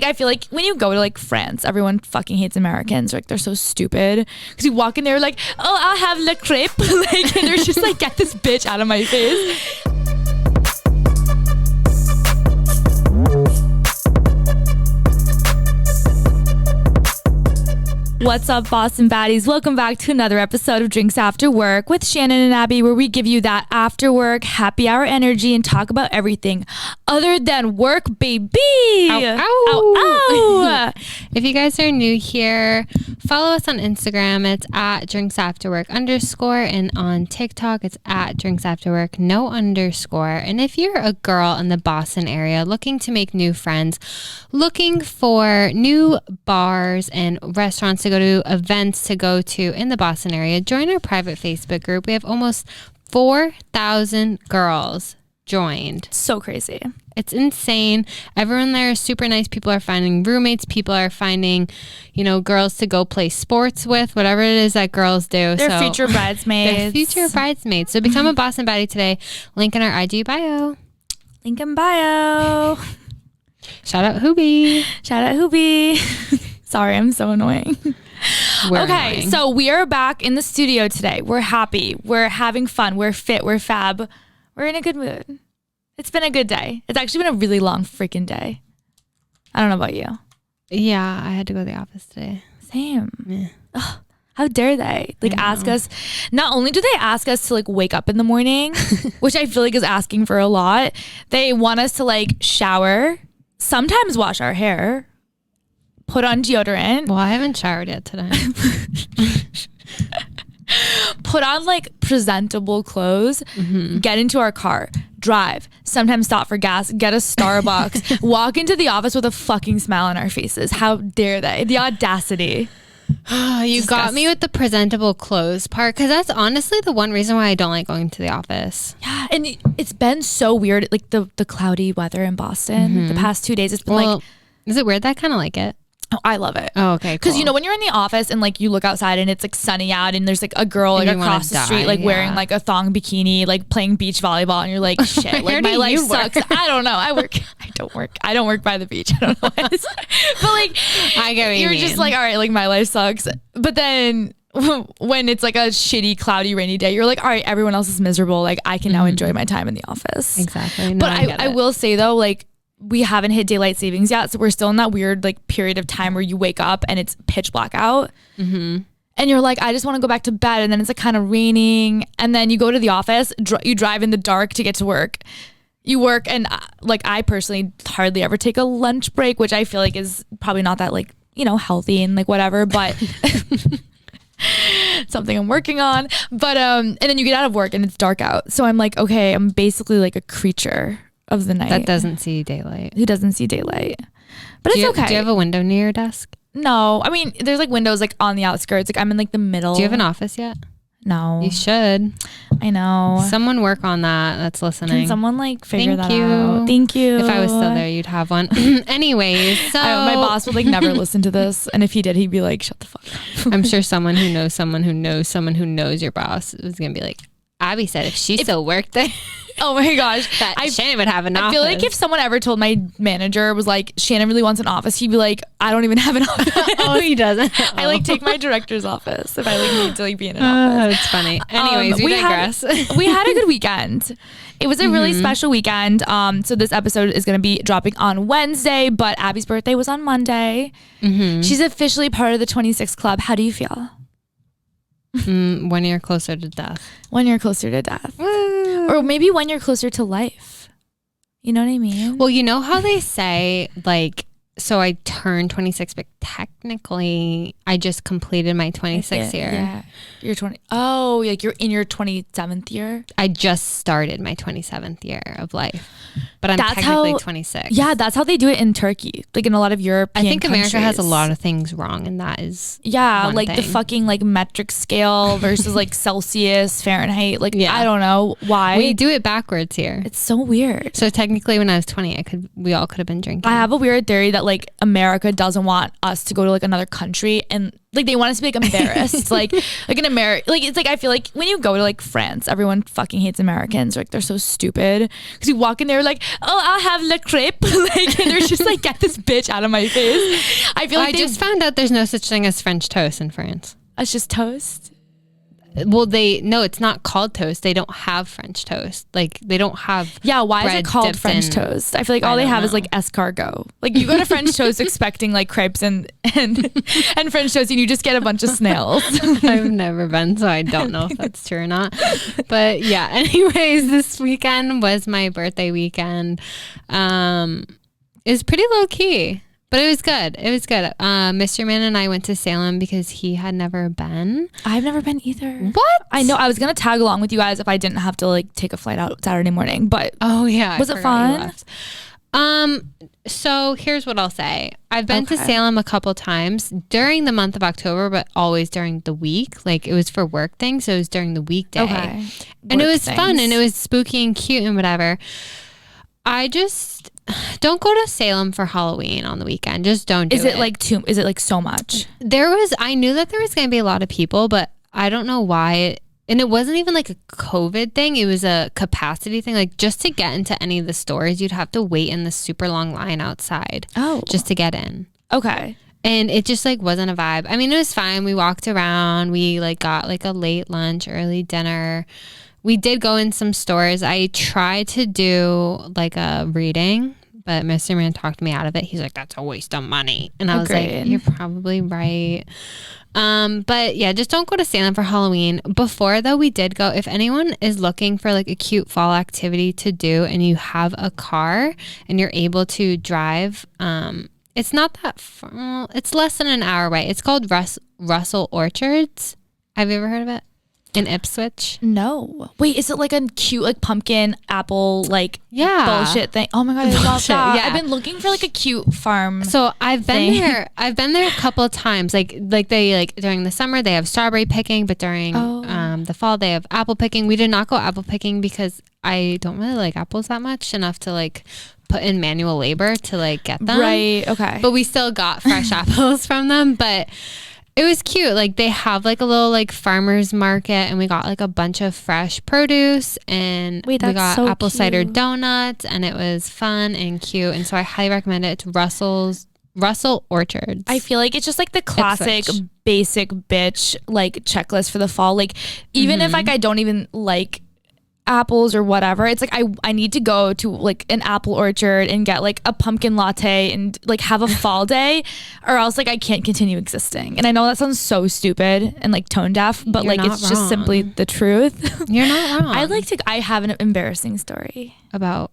I feel like when you go to like France, everyone fucking hates Americans. Like they're so stupid because you walk in there like, oh, I'll have le crepe, like, and they're just like, get this bitch out of my face. What's up, Boston Baddies? Welcome back to another episode of Drinks After Work with Shannen and Abby, where we give you that after work happy hour energy and talk about everything other than work, baby. Ow, ow. Ow, ow. If you guys are new here, follow us on Instagram. It's at drinksafterwork_, and on TikTok, it's at drinksafterwork, _. And if you're a girl in the Boston area looking to make new friends, looking for new bars and restaurants to go to, events to go to in the Boston area, join our private Facebook group. We have almost 4,000 girls joined. So crazy. It's insane. Everyone there is super nice. People are finding roommates. People are finding, girls to go play sports with, whatever it is that girls do. They're future bridesmaids. They're future bridesmaids. So become a Boston Baddie today. Link in our IG bio. Link in bio. Shout out Hoobie. Shout out Hoobie. Sorry, I'm so annoying. We're okay, annoying. So we are back in the studio today. We're happy. We're having fun. We're fit. We're fab. We're in a good mood. It's been a good day. It's actually been a really long freaking day. I don't know about you. Yeah, I had to go to the office today. Same. Yeah. Ugh, how dare they ask us? Not only do they ask us to wake up in the morning, which I feel like is asking for a lot. They want us to shower, sometimes wash our hair, put on deodorant. Well, I haven't showered yet today. Put on presentable clothes, get into our car, drive, sometimes stop for gas, get a Starbucks, walk into the office with a fucking smile on our faces. How dare they? The audacity. You got me with the presentable clothes part, because that's honestly the one reason why I don't like going to the office. Yeah, and it's been so weird, the cloudy weather in Boston the past 2 days. It's been is it weird that I kind of like it? Oh, I love it. Oh, okay. Because when you're in the office and you look outside and it's sunny out and there's a girl across the street wearing a thong bikini playing beach volleyball, and you're like, shit, my life sucks. I don't know. I don't work by the beach. I don't know. But I get what you're you just mean. all right, my life sucks. But then when it's a shitty, cloudy, rainy day, you're like, all right, everyone else is miserable. I can now enjoy my time in the office. Exactly. No, but I will say though, we haven't hit daylight savings yet, so we're still in that weird period of time where you wake up and it's pitch black out, and you're like, I just want to go back to bed, and then it's kind of raining, and then you go to the office, you drive in the dark to get to work, you work, and I personally hardly ever take a lunch break, which I feel is probably not that healthy and whatever, but something I'm working on. But and then you get out of work and it's dark out, so I'm like, okay, I'm basically a creature of the night that doesn't see daylight. Who doesn't see daylight? But it's okay. Do you have a window near your desk? No, I mean there's windows on the outskirts. I'm in the middle. Do you have an office yet? No. You should. I know. Someone work on that. That's listening. Can someone figure that out? Thank you. If I was still there, you'd have one. Anyways, so my boss would never listen to this, and if he did, he'd be like, shut the fuck up. I'm sure someone who knows someone who knows someone who knows your boss is gonna be like, Abby said if she still worked there. Oh my gosh. That Shannen would have an office. I feel if someone ever told my manager was Shannen really wants an office, he'd be like, I don't even have an office. Oh, he doesn't. I take my director's office if I need to be in an office. That's funny. Anyways, we digress. We had a good weekend. It was a really special weekend. So this episode is going to be dropping on Wednesday, but Abby's birthday was on Monday. She's officially part of the 26 Club. How do you feel? 1 year closer to death. 1 year closer to death. Woo. Or maybe 1 year closer to life. You know what I mean? Well, you know how they say so I turned 26, but technically I just completed my 26th year. Yeah. You're 20. Oh, you're in your 27th year? I just started my 27th year of life, but I'm technically 26. Yeah, that's how they do it in Turkey. In a lot of European I think countries. America has a lot of things wrong, and that is the fucking metric scale versus Celsius, Fahrenheit. I don't know why. We do it backwards here. It's so weird. So technically when I was 20, we all could have been drinking. I have a weird theory that America doesn't want us to go to another country and like they want us to be like embarrassed, like an like it's like I feel like when you go to like France, everyone fucking hates Americans, like they're so stupid because you walk in there like, oh, I'll have le crepe, like and they're just like, get this bitch out of my face. I feel like I just found out there's no such thing as French toast in France. It's just toast. Well, no, it's not called toast. They don't have French toast. Like they don't have. Yeah, why is it called French toast? I feel like all they have is like escargot. Like you go to French toast expecting like crepes and French toast, and you just get a bunch of snails. I've never been, so I don't know if that's true or not. But yeah, anyways, this weekend was my birthday weekend. It was pretty low key. But it was good. It was good. Mr. Man and I went to Salem because he had never been. I've never been either. What? I know. I was going to tag along with you guys if I didn't have to like take a flight out Saturday morning. But oh yeah. Was it fun? So here's what I'll say. I've been to Salem a couple times during the month of October, but always during the week. Like it was for work things. So it was during the weekday. Okay. And it was fun and it was spooky and cute and whatever. I just... don't go to Salem for Halloween on the weekend. Just don't do it. Is it like so much? I knew that there was going to be a lot of people, but I don't know why. And it wasn't even like a COVID thing. It was a capacity thing. Like just to get into any of the stores, you'd have to wait in the super long line outside. Oh. Just to get in. Okay. And it just like wasn't a vibe. I mean, it was fine. We walked around. We like got like a late lunch, early dinner. We did go in some stores. I tried to do like a reading, but Mr. Man talked me out of it. He's like, that's a waste of money. And I was like, you're probably right. But yeah, just don't go to Salem for Halloween. Before though, we did go. If anyone is looking for like a cute fall activity to do and you have a car and you're able to drive, it's not that far. It's less than an hour away. It's called Russell Orchards. Have you ever heard of it? In Ipswich? No. Wait, is it like a cute like pumpkin apple like bullshit thing? Oh my god, I love that. Yeah. I've been looking for like a cute farm. So I've been there. I've been there a couple of times. Like they like during the summer they have strawberry picking, but during the fall they have apple picking. We did not go apple picking because I don't really like apples that much enough to like put in manual labor to like get them. Right. Okay. But we still got fresh apples from them. But it was cute. Like they have like a little like farmer's market and we got like a bunch of fresh produce and we got so apple cider donuts and it was fun and cute. And so I highly recommend it. It's Russell Orchards. I feel like it's just like the classic basic bitch like checklist for the fall. Like even if like I don't even like apples or whatever, it's like I need to go to like an apple orchard and get like a pumpkin latte and like have a fall day or else like I can't continue existing. And I know that sounds so stupid and like tone deaf, but like it's just simply the truth. You're not wrong. I have an embarrassing story about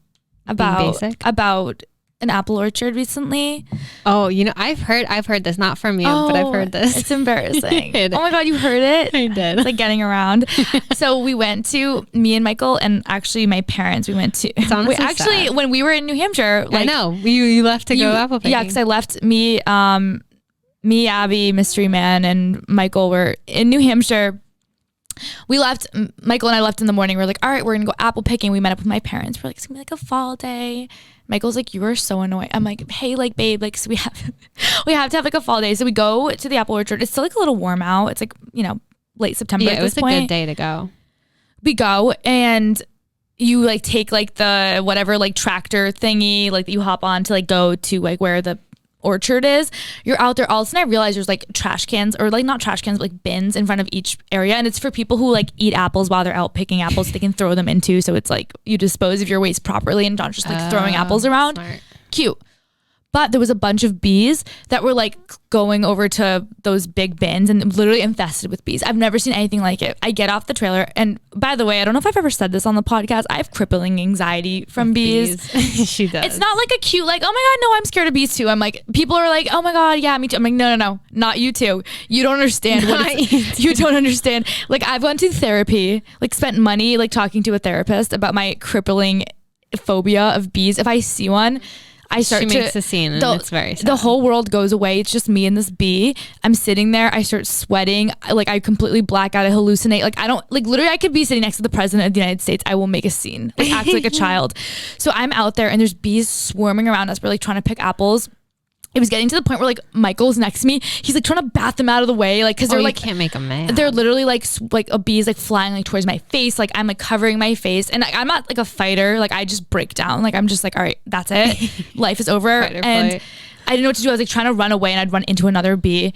an apple orchard recently. Oh, you know, I've heard this, not from you, but I've heard this. It's embarrassing. Oh my god, you heard it? I did. It's like getting around. So we went to, me and Michael and actually my parents, we went to, sad. When we were in New Hampshire, like, I know you left to go apple picking. Yeah, because I left me, Abby, Mystery Man, and Michael were in New Hampshire. We left, Michael and I left in the morning. We're like, all right, we're gonna go apple picking. We met up with my parents. We're like, it's gonna be like a fall day. Michael's like, you are so annoying. I'm like, hey, like, babe, like, so we have to have like a fall day. So we go to the apple orchard. It's still like a little warm out. It's like, you know, late September at this point. It was a good day to go. We go and you like take like the whatever like tractor thingy like that you hop on to like go to like where the orchard is. You're out there all of a sudden I realize there's like trash cans or like not trash cans but like bins in front of each area and it's for people who like eat apples while they're out picking apples they can throw them into, so it's like you dispose of your waste properly and not just like throwing apples around. Smart. Cute. But there was a bunch of bees that were like going over to those big bins and literally infested with bees. I've never seen anything like it. I get off the trailer and by the way, I don't know if I've ever said this on the podcast, I have crippling anxiety from bees. She does. It's not like a cute like, oh my god, no, I'm scared of bees too. I'm like, people are like, oh my god, yeah, me too. I'm like, no, not you too. You don't understand you don't understand. Like I've gone to therapy, like spent money like talking to a therapist about my crippling phobia of bees. If I see one, she makes a scene and it's very sad. The whole world goes away. It's just me and this bee. I'm sitting there. I start sweating. Like I completely black out. I hallucinate. Like I don't, like literally I could be sitting next to the president of the United States. I will make a scene. Like act like a child. So I'm out there and there's bees swarming around us. We're like trying to pick apples. it was getting to the point where like Michael's next to me. He's like trying to bat them out of the way, like because they're like can't make them mad. They're literally like a bees like flying like towards my face. Like I'm like covering my face, and I'm not like a fighter. Like I just break down. Like I'm just like, all right, that's it. Life is over. And I didn't know what to do. I was like trying to run away, and I'd run into another bee.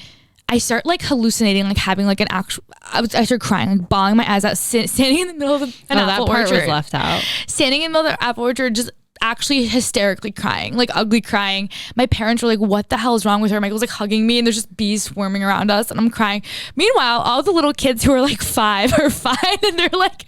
I start like hallucinating, like having like an actual. I started crying, like bawling my eyes out, standing in the middle of an apple orchard. That part was left out. Standing in the middle of the apple orchard, just actually hysterically crying, like ugly crying. My parents were like, what the hell is wrong with her? Michael's like hugging me, and there's just bees swarming around us, and I'm crying. Meanwhile, all the little kids who are like 5 are fine, and they're like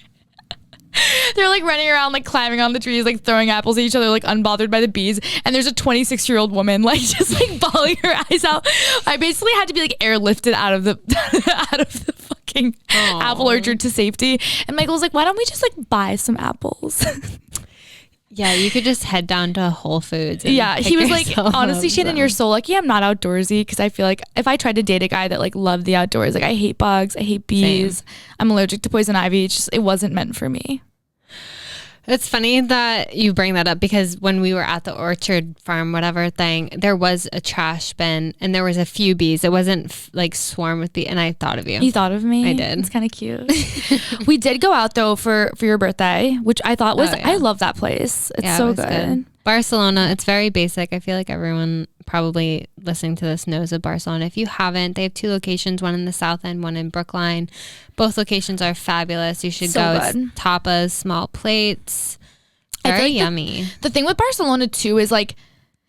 running around, like climbing on the trees, like throwing apples at each other, like unbothered by the bees. And there's a 26-year-old woman like just like bawling her eyes out. I basically had to be like airlifted out of the fucking apple orchard to safety. And Michael was like, why don't we just like buy some apples? Yeah, you could just head down to Whole Foods. Yeah, he was like, honestly, Shannen, you're so lucky I'm not outdoorsy, because I feel like if I tried to date a guy that like loved the outdoors, like I hate bugs, I hate bees, Same. I'm allergic to poison ivy. It wasn't meant for me. It's funny that you bring that up, because when we were at the orchard farm, whatever thing, there was a trash bin and there was a few bees. It wasn't like swarm with bees, and I thought of you. You thought of me? I did. It's kind of cute. We did go out though for your birthday, which I thought was, I love that place. It's so good. Barcelona, it's very basic. I feel like everyone probably listening to this knows of Barcelona. If you haven't, they have 2 locations, one in the South End, one in Brookline. Both locations are fabulous. You should go. It's tapas, small plates. Very yummy. The thing with Barcelona too is like,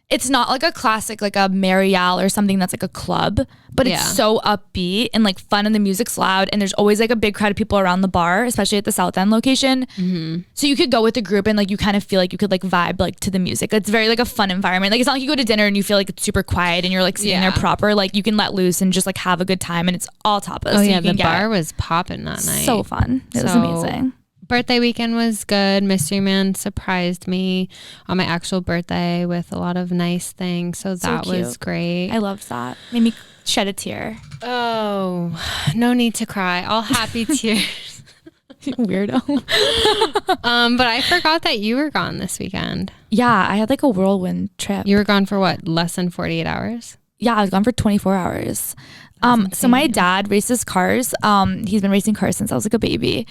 it's not like a classic, like a Marial or something that's like a club, but it's so upbeat and like fun, and the music's loud, and there's always like a big crowd of people around the bar, especially at the South End location. Mm-hmm. So you could go with a group and like you kind of feel like you could like vibe like to the music. It's very like a fun environment. Like it's not like you go to dinner and you feel like it's super quiet and you're like sitting there proper. Like you can let loose and just like have a good time, and it's all tapas. Oh yeah, the bar was popping that night. So fun. It was amazing. Birthday weekend was good. Mystery Man surprised me on my actual birthday with a lot of nice things, so that was great. I loved that. Made me shed a tear. Oh, no need to cry. All happy tears. Weirdo. But I forgot that you were gone this weekend. Yeah, I had like a whirlwind trip. You were gone for what, less than 48 hours? Yeah, I was gone for 24 hours. So my dad races cars. He's been racing cars since I was like a baby.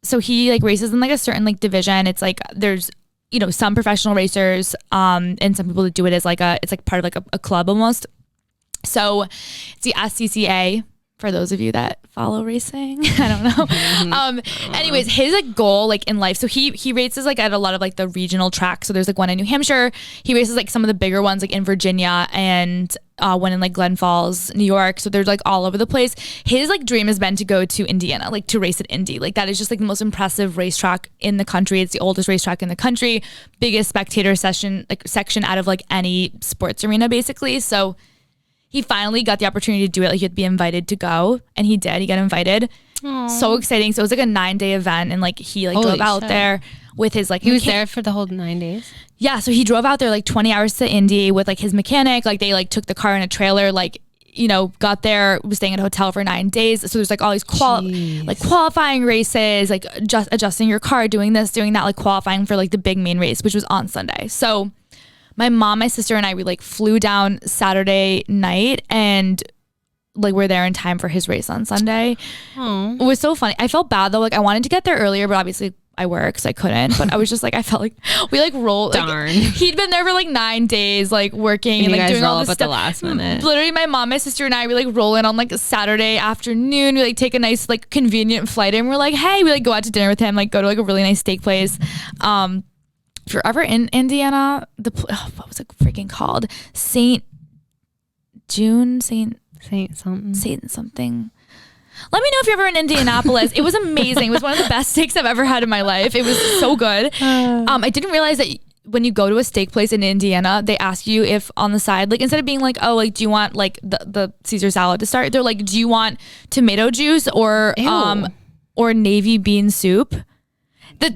So he like races in like a certain like division. It's like there's, you know, some professional racers and some people that do it as like it's like part of like a club almost. So it's the SCCA for those of you that follow racing. I don't know. Anyways, his like goal like in life. So he races like at a lot of like the regional tracks. So there's like one in New Hampshire. He races like some of the bigger ones like in Virginia, and one in like Glen Falls, New York. So there's like all over the place. His like dream has been to go to Indiana, like to race at Indy. Like that is just like the most impressive racetrack in the country. It's the oldest racetrack in the country, biggest spectator section out of like any sports arena basically. So he finally got the opportunity to do it. Like he had to be invited to go, and he did. He got invited. Aww. So exciting. So it was like a 9-day event, and like he like drove out there with his like. He was there for the whole 9 days. Yeah, so he drove out there like 20 hours to Indy with like his mechanic. Like they like took the car in a trailer. Like, you know, got there, was staying at a hotel for 9 days. So there's like all these qualifying races, like just adjusting your car, doing this, doing that, like qualifying for like the big main race, which was on Sunday. So my mom, my sister, and I, we like flew down Saturday night, and like we're there in time for his race on Sunday. Aww. It was so funny. I felt bad though. Like I wanted to get there earlier, but obviously I work, so I couldn't. But I was just like, I felt like we like rolled. Darn. Like, he'd been there for like 9 days, like working and like doing all this stuff at the last minute. Literally, my mom, my sister, and I, we like roll in on like a Saturday afternoon. We like take a nice like convenient flight, and we're like, hey, we like go out to dinner with him, like go to like a really nice steak place. If you're ever in Indiana, what was it freaking called? Saint something. Let me know if you're ever in Indianapolis. It was amazing. It was one of the best steaks I've ever had in my life. It was so good. I didn't realize that when you go to a steak place in Indiana, they ask you if on the side, like instead of being like, oh, like do you want like the Caesar salad to start? They're like, do you want tomato juice or navy bean soup?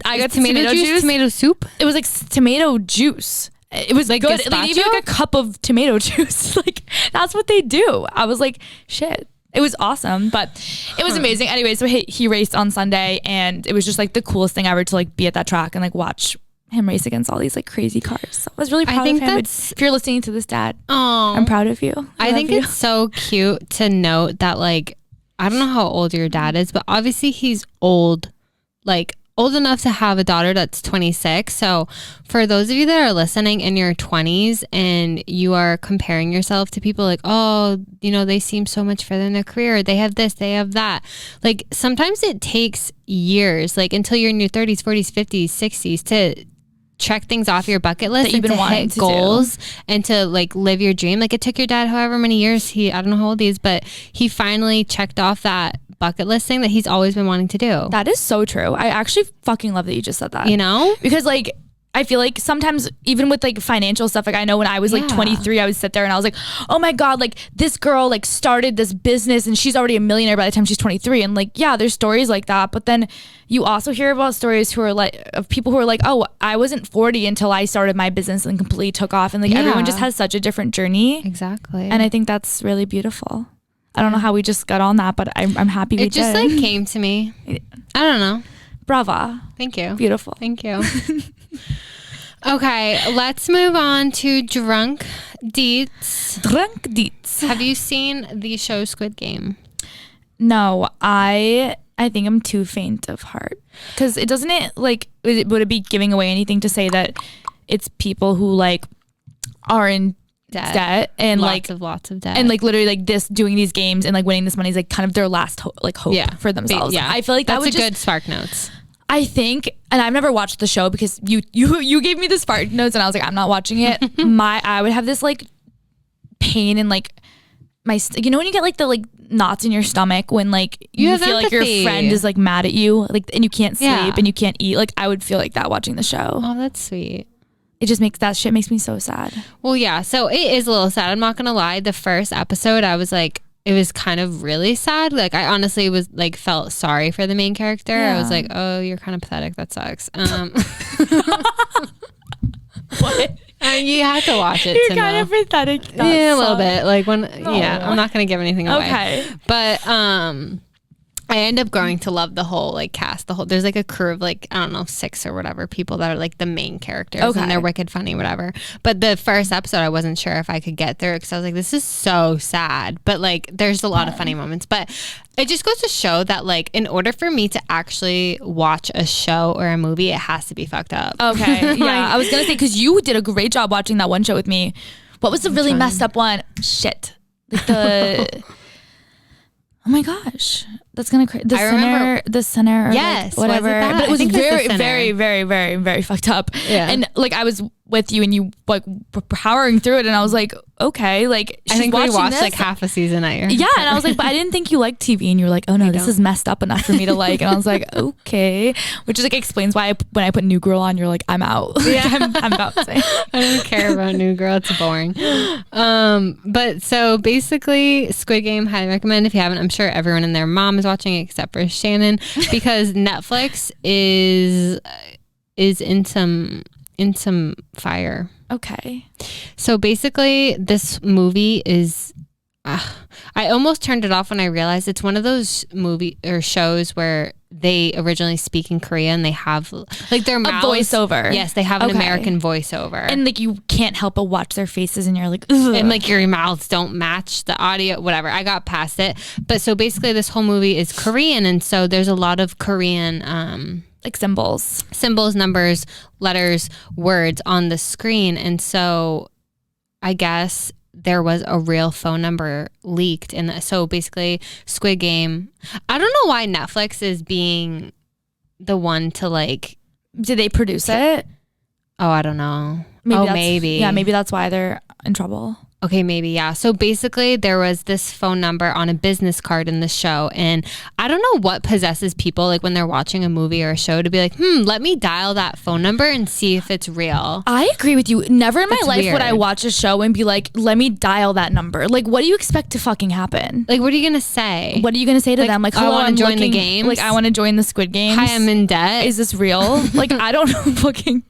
I got tomato juice, tomato soup. It was like tomato juice. It was like good. They gave you like a cup of tomato juice. Like that's what they do. I was like, shit. It was awesome, but it was amazing. Anyway, so he raced on Sunday, and it was just like the coolest thing ever to like be at that track and like watch him race against all these like crazy cars. So I was really proud of him. If you're listening to this, Dad, I'm proud of you. I think it's so cute to note that, like, I don't know how old your dad is, but obviously he's old, like old enough to have a daughter that's 26. So for those of you that are listening in your 20s and you are comparing yourself to people like, oh, you know, they seem so much further in their career, they have this, they have that. Like, sometimes it takes years, like until you're in your 30s, 40s, 50s, 60s to check things off your bucket list and to hit goals and to like live your dream. Like, it took your dad however many years, I don't know how old he is, but he finally checked off that bucket list thing that he's always been wanting to do. That is so true. I actually fucking love that you just said that. You know? Because like, I feel like sometimes even with like financial stuff, like I know when I was like 23, I would sit there and I was like, oh my God, like this girl like started this business and she's already a millionaire by the time she's 23. And like, yeah, there's stories like that. But then you also hear about stories who are like, of people who are like, oh, I wasn't 40 until I started my business and completely took off. And like everyone just has such a different journey. Exactly. And I think that's really beautiful. I don't know how we just got on that, but I'm happy we did. It just like came to me. I don't know. Brava. Thank you. Beautiful. Thank you. Okay, let's move on to Drunk Deets. Drunk Deets. Have you seen the show Squid Game? No, I think I'm too faint of heart. Because it doesn't it like, would it be giving away anything to say that it's people who like are in debt and lots of debt and like literally like this doing these games and like winning this money is like kind of their last hope for themselves. I feel like that's a good Spark Notes. I think, and I've never watched the show because you gave me the Spark Notes and I was like, I'm not watching it. I would have this like pain in like my you know when you get like the like knots in your stomach when like you feel like your friend is like mad at you like and you can't sleep and you can't eat. Like I would feel like that watching the show. Oh, that's sweet. It just makes that shit makes me so sad. Well, yeah, so it is a little sad. I'm not gonna lie. The first episode, I was like, it was kind of really sad. Like I honestly was like felt sorry for the main character. I was like, oh, you're kind of pathetic. That sucks. What? You have to watch it. You're kind of pathetic. Yeah, a little bit. Like when, I'm not gonna give anything away. Okay, but I end up growing to love the whole like cast. There's like a crew of like, I don't know, 6 or whatever people that are like the main characters and they're wicked funny, whatever. But the first episode, I wasn't sure if I could get through it because I was like, this is so sad. But like, there's a lot of funny moments. But it just goes to show that like, in order for me to actually watch a show or a movie, it has to be fucked up. Okay, yeah. I was gonna say because you did a great job watching that one show with me. What was the really messed up one? Shit, like the. Oh my gosh, that's gonna the center. Yes, like whatever. But it was very, very, very, very, very fucked up. Yeah. And like I was with you, and you like were powering through it, and I was like, okay, like I think we watched like half a season at your. Yeah, and I was like, but I didn't think you liked TV, and you were like, oh no, this is messed up enough for me to like, and I was like, okay, which is like explains why when I put New Girl on, you're like, I'm out. Yeah, I'm about to say. I don't care about New Girl; it's boring. But so basically, Squid Game, highly recommend if you haven't. I'm sure everyone and their mom is watching it except for Shannen because Netflix is in some fire. Okay. So basically this movie is I almost turned it off when I realized it's one of those movie or shows where they originally speak in Korean. They have like their mouths, voiceover. Yes, they have an American voiceover. And like you can't help but watch their faces and you're like, ugh. And like your mouths don't match the audio, whatever. I got past it. But so basically this whole movie is Korean. And so there's a lot of Korean like symbols, numbers, letters, words on the screen. And so I guess there was a real phone number leaked. And so basically Squid Game, I don't know why Netflix is being the one to like. Did they produce it? Oh, I don't know. Maybe. Yeah, maybe that's why they're in trouble. Okay, maybe, yeah. So basically there was this phone number on a business card in the show. And I don't know what possesses people like when they're watching a movie or a show to be like, let me dial that phone number and see if it's real. I agree with you. Never in my life would I watch a show and be like, let me dial that number. Like, what do you expect to fucking happen? Like, what are you going to say? What are you going to say to them? Like, I want to join the game. Like, I want to join the Squid Games. Hi, I'm in debt. Is this real? Like, I don't know fucking.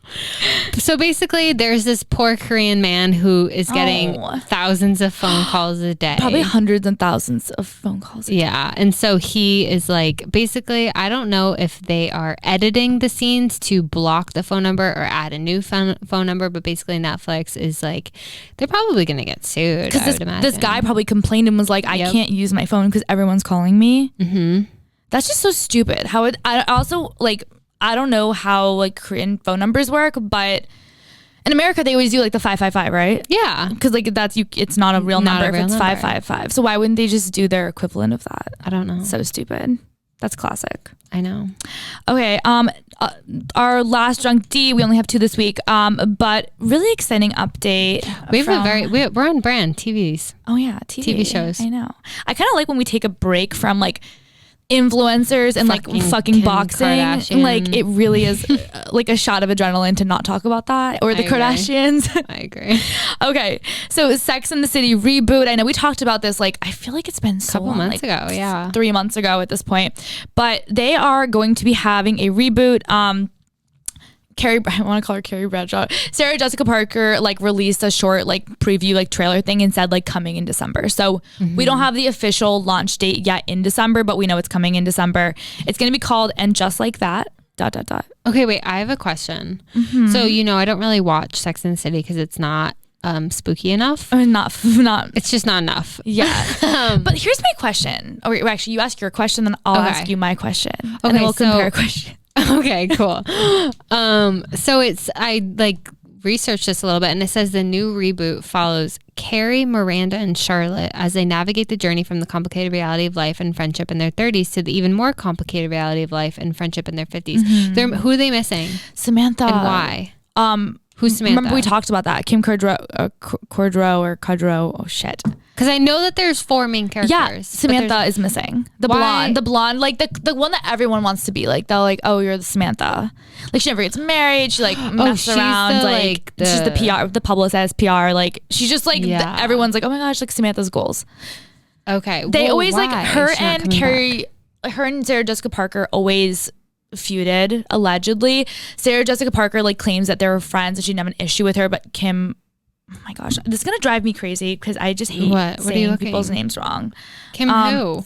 So basically there's this poor Korean man who is getting thousands of phone calls a day. Probably hundreds and thousands of phone calls a day. Yeah. And so he is like, basically, I don't know if they are editing the scenes to block the phone number or add a new phone number, but basically Netflix is like, they're probably going to get sued. Because this guy probably complained and was like, I can't use my phone because everyone's calling me. Mm-hmm. That's just so stupid. I also like, I don't know how like Korean phone numbers work, but in America they always do like the 555, right? Yeah. Because like it's not a real number if it's 555. So why wouldn't they just do their equivalent of that? I don't know. So stupid. That's classic. I know. Okay. Our last drunk D, we only have 2 this week. But really exciting update. We're on brand TVs. Oh yeah, TV shows. I know. I kind of like when we take a break from like influencers and like fucking boxing. Kardashian. Like it really is like a shot of adrenaline to not talk about that or the Kardashians. I agree. Okay, so Sex and the City reboot. I know we talked about this, like I feel like it's been so couple long, months like, ago, yeah, 3 months ago at this point, but they are going to be having a reboot. I want to call her Carrie Bradshaw. Sarah Jessica Parker like released a short like preview like trailer thing and said like coming in December. So we don't have the official launch date yet in December, but we know it's coming in December. It's going to be called And Just Like That. ... Okay, wait, I have a question. So I don't really watch Sex and the City because it's not spooky enough. Not. It's just not enough. Yeah. But here's my question. Or actually, you ask your question, then I'll ask you my question. Okay, and then we'll compare questions. Okay, cool. So I like researched this a little bit, and it says the new reboot follows Carrie, Miranda, and Charlotte as they navigate the journey from the complicated reality of life and friendship in their 30s to the even more complicated reality of life and friendship in their 50s. Who are they missing? Samantha. And why? Who's Samantha? Remember we talked about that. Kim Cordro. Oh shit. Because I know that there's 4 main characters. Yeah, Samantha is missing. The blonde, like the one that everyone wants to be like. They're like, oh, you're the Samantha. Like she never gets married. She like messes around. She's the PR, the publicist PR. Like she's just like everyone's like, oh my gosh, like Samantha's goals. Okay, they always like her and Carrie, her and Sarah Jessica Parker always feuded allegedly. Sarah Jessica Parker like claims that they were friends and she didn't have an issue with her, but Kim. Oh my gosh, this is gonna drive me crazy because I just hate saying people's names wrong. Kim who?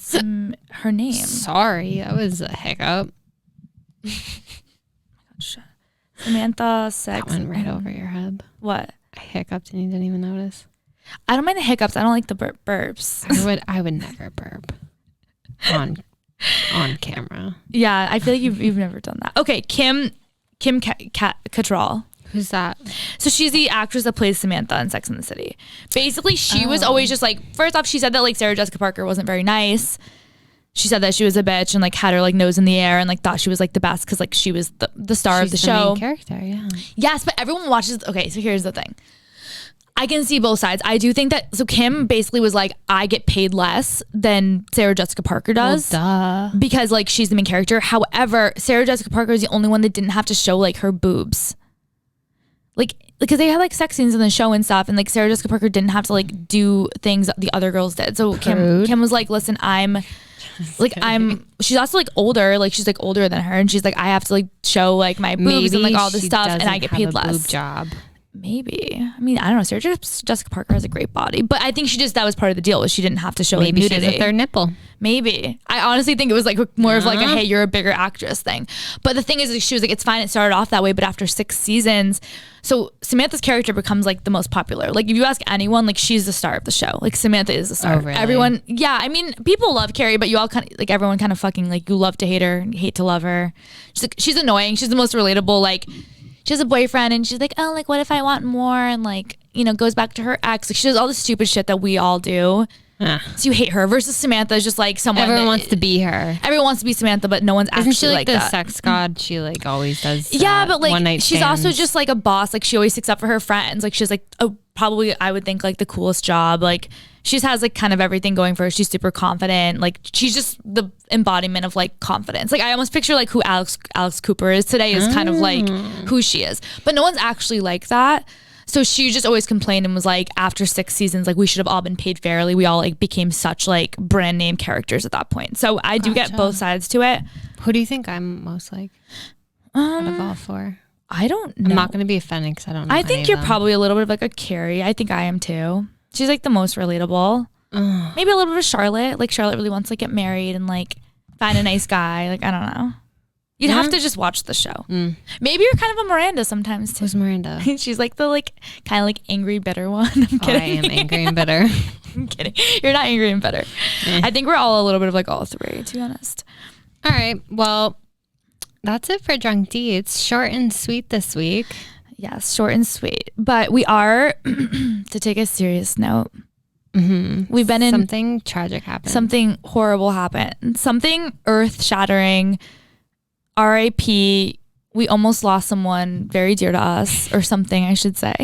Her name. Sorry, that was a hiccup. Samantha Sex. That went right over your head. What? I hiccuped and you didn't even notice. I don't mind the hiccups. I don't like the burps. I would never burp on camera. Yeah, I feel like you've never done that. Okay, Kim Cattrall. Who's that? So she's the actress that plays Samantha in Sex and the City. Basically, she was always just like, first off, she said that like Sarah Jessica Parker wasn't very nice. She said that she was a bitch and like had her like nose in the air and like thought she was like the best because like she was the star of the show. Main character, yeah. Yes, but everyone watches. Okay, so here's the thing. I can see both sides. I do think that, so Kim basically was like, I get paid less than Sarah Jessica Parker does. Well, duh. Because like she's the main character. However, Sarah Jessica Parker is the only one that didn't have to show like her boobs. Like, because they had like sex scenes in the show and stuff, and like Sarah Jessica Parker didn't have to like do things that the other girls did. So Kim was like, listen, she's also like older, like she's like older than her, and she's like, I have to like show like my boobs and like all this stuff, and I get paid less. Boob job. Maybe. I mean, I don't know. Sarah Jessica Parker has a great body, but I think that was part of the deal, was she didn't have to show like nudity. Maybe she's a third nipple. Maybe. I honestly think it was like more of like a, hey, you're a bigger actress thing. But the thing is, she was like, it's fine. It started off that way, but after 6 seasons, so Samantha's character becomes like the most popular. Like if you ask anyone, like she's the star of the show. Like Samantha is the star. Oh, really? Everyone, yeah. I mean, people love Carrie, but you all kind of like, everyone kind of fucking like, you love to hate her and hate to love her. She's annoying. She's the most relatable. Like she has a boyfriend and she's like, oh, like what if I want more? And like, you know, goes back to her ex. Like she does all the stupid shit that we all do. So you hate her, versus Samantha is just like someone everyone wants to be her. Everyone wants to be Samantha, but no one's actually Isn't she like the that. sex god? She like always does. Yeah, but like one night she's stands. also just like a boss. Like she always sticks up for her friends. Like she's like probably I would think like the coolest job. Like she just has like kind of everything going for her. She's super confident. Like she's just the embodiment of like confidence. Like I almost picture like who Alex Cooper is today is kind of like who she is. But no one's actually like that. So she just always complained and was like, after 6 seasons, like we should have all been paid fairly. We all like became such like brand name characters at that point. So I do get both sides to it. Who do you think I'm most like out of all 4? I don't know. I'm not going to be offended because I don't know. I think you're probably a little bit of like a Carrie. I think I am too. She's like the most relatable. Maybe a little bit of Charlotte. Like Charlotte really wants to like get married and like find a nice guy. Like I don't know. You'd have to just watch the show. Maybe you're kind of a Miranda sometimes too. Who's Miranda? She's like the like kind of like angry bitter one. I'm kidding. I am angry and bitter. I'm kidding. You're not angry and bitter. I think we're all a little bit of like all three, to be honest. All right. Well, that's it for Drunk Deeds. Short and sweet this week. Yes, short and sweet. But we are, to take a serious note, we've been in... Something tragic happened. Something horrible happened. Something earth-shattering. R.I.P. We almost lost someone very dear to us, or something, I should say.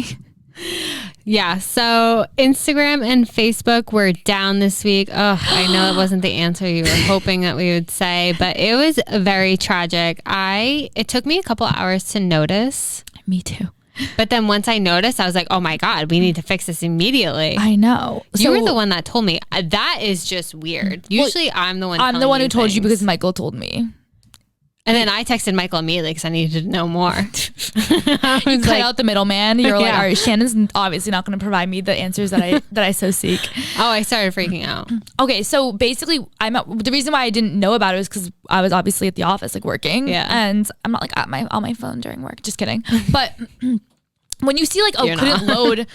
Yeah, so Instagram and Facebook were down this week. Oh, I know it wasn't the answer you were hoping that we would say, but it was very tragic. It took me a couple hours to notice. Me too. But then once I noticed, I was like, oh my God, we need to fix this immediately. I know. You were the one that told me. That is just weird. Usually I'm the one I'm the one who told things. you because Michael told me. And then I texted Michael immediately because I needed to know more. You cut out the middleman. You're like, all right, Shannon's obviously not going to provide me the answers that I so seek. Oh, I started freaking out. Okay, so basically, the reason why I didn't know about it was because I was obviously at the office, like working. Yeah. And I'm not like on my phone during work. Just kidding. But when you see like, couldn't load.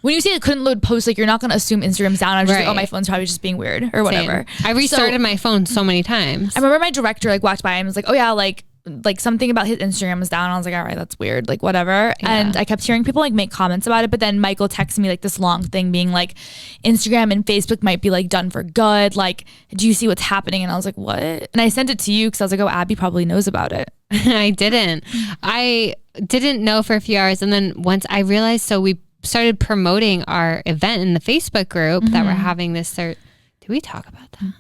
When you say it couldn't load posts, like you're not going to assume Instagram's down. I'm just like, oh, my phone's probably just being weird or whatever. Same. I restarted my phone so many times. I remember my director like walked by and was like, oh yeah, like something about his Instagram was down. I was like, all right, that's weird, like whatever. Yeah. And I kept hearing people like make comments about it. But then Michael texted me like this long thing being like, Instagram and Facebook might be like done for good. Like, do you see what's happening? And I was like, what? And I sent it to you because I was like, oh, Abby probably knows about it. I didn't know for a few hours. And then once I realized, so we started promoting our event in the Facebook group that we're having this did we talk about that?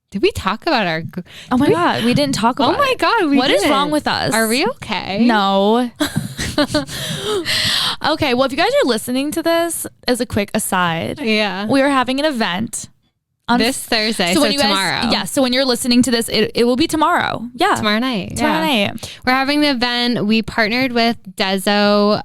Did we talk about our oh my God, we didn't talk about it. Oh my God, what is wrong with us? Are we okay? No. Okay, well, if you guys are listening to this, as a quick aside, we are having an event on this Thursday, so tomorrow. So when you're listening to this, it will be tomorrow. Yeah. Tomorrow night. We're having the event. We partnered with Dezo.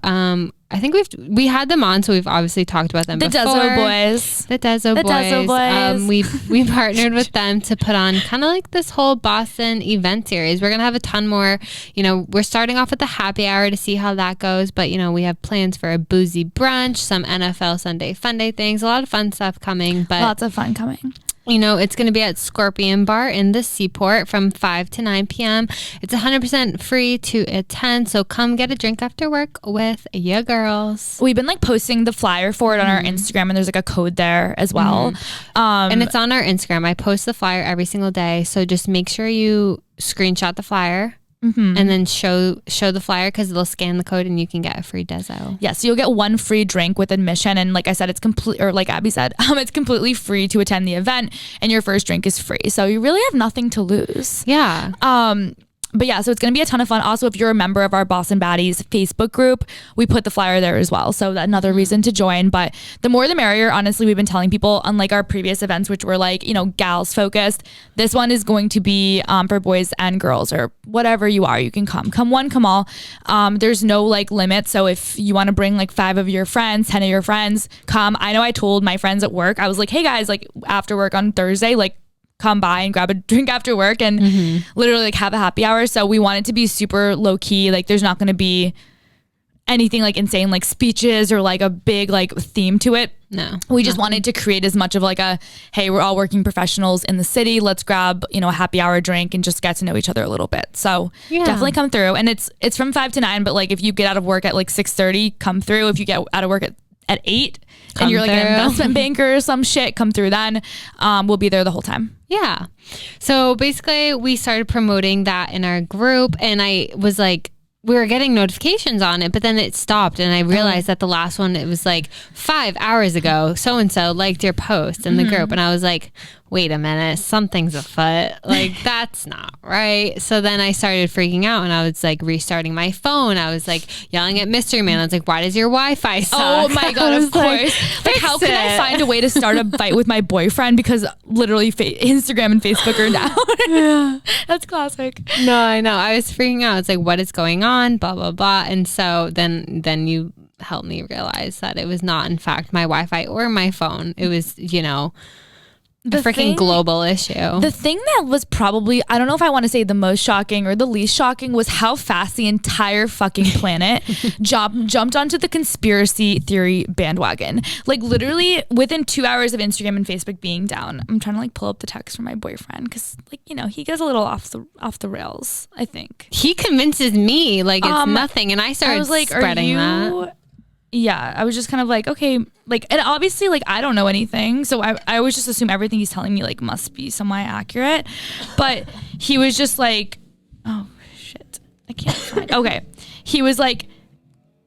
I think we had them on, so we've obviously talked about them before. The Dezo boys. We partnered with them to put on kind of like this whole Boston event series. We're gonna have a ton more. We're starting off with the happy hour to see how that goes, but we have plans for a boozy brunch, some NFL Sunday Fun Day things, a lot of fun stuff coming. But lots of fun coming. It's going to be at Scorpion Bar in the Seaport from 5 to 9 p.m. It's 100% free to attend, so come get a drink after work with your girls. We've been like posting the flyer for it on our Instagram, and there's like a code there as well. And it's on our Instagram. I post the flyer every single day, so just make sure you screenshot the flyer. And then show the flyer because they'll scan the code and you can get a free Dezo. Yeah, so you'll get one free drink with admission, and like I said, it's complete, or like Abby said, it's completely free to attend the event, and your first drink is free. So you really have nothing to lose. Yeah. But yeah, so it's going to be a ton of fun. Also, if you're a member of our Boston Baddies Facebook group, we put the flyer there as well. So that's another reason to join. But the more the merrier. Honestly, we've been telling people, unlike our previous events, which were like, gals focused, this one is going to be for boys and girls, or whatever you are. You can come one, come all. There's no like limit. So if you want to bring like 5 of your friends, 10 of your friends, come. I know I told my friends at work, I was like, hey guys, like after work on Thursday, like come by and grab a drink after work and literally like have a happy hour. So we want it to be super low key. Like there's not going to be anything like insane like speeches or like a big like theme to it. No, we just wanted to create as much of like a, hey, we're all working professionals in the city, let's grab a happy hour drink and just get to know each other a little bit. So definitely come through. And it's from 5 to 9, but like if you get out of work at like 6:30, come through. If you get out of work at 8 and you're like an investment banker or some shit, come through then. We'll be there the whole time. Yeah. So basically we started promoting that in our group, and I was like, we were getting notifications on it, but then it stopped, and I realized that the last one, it was like 5 hours ago, so-and-so liked your post in the group, and I was like, wait a minute, something's afoot. Like, that's not right. So then I started freaking out, and I was like restarting my phone. I was like yelling at Mystery Man. I was like, why does your Wi-Fi suck? Oh my God, of course. Like how can I find a way to start a fight with my boyfriend because literally Instagram and Facebook are down? Yeah. That's classic. No, I know. I was freaking out. It's like, what is going on? Blah, blah, blah. And so then you helped me realize that it was not, in fact, my Wi-Fi or my phone. It was, a freaking global issue. The thing that was probably, I don't know if I want to say the most shocking or the least shocking, was how fast the entire fucking planet jumped onto the conspiracy theory bandwagon. Like literally within 2 hours of Instagram and Facebook being down. I'm trying to like pull up the text from my boyfriend because like, he goes a little off the rails, I think. He convinces me like it's nothing, and I started spreading that. Yeah, I was just kind of like, okay, like, and obviously, like, I don't know anything, so I always just assume everything he's telling me, like, must be semi-accurate, but he was just like, oh, shit, I can't find, okay, he was like,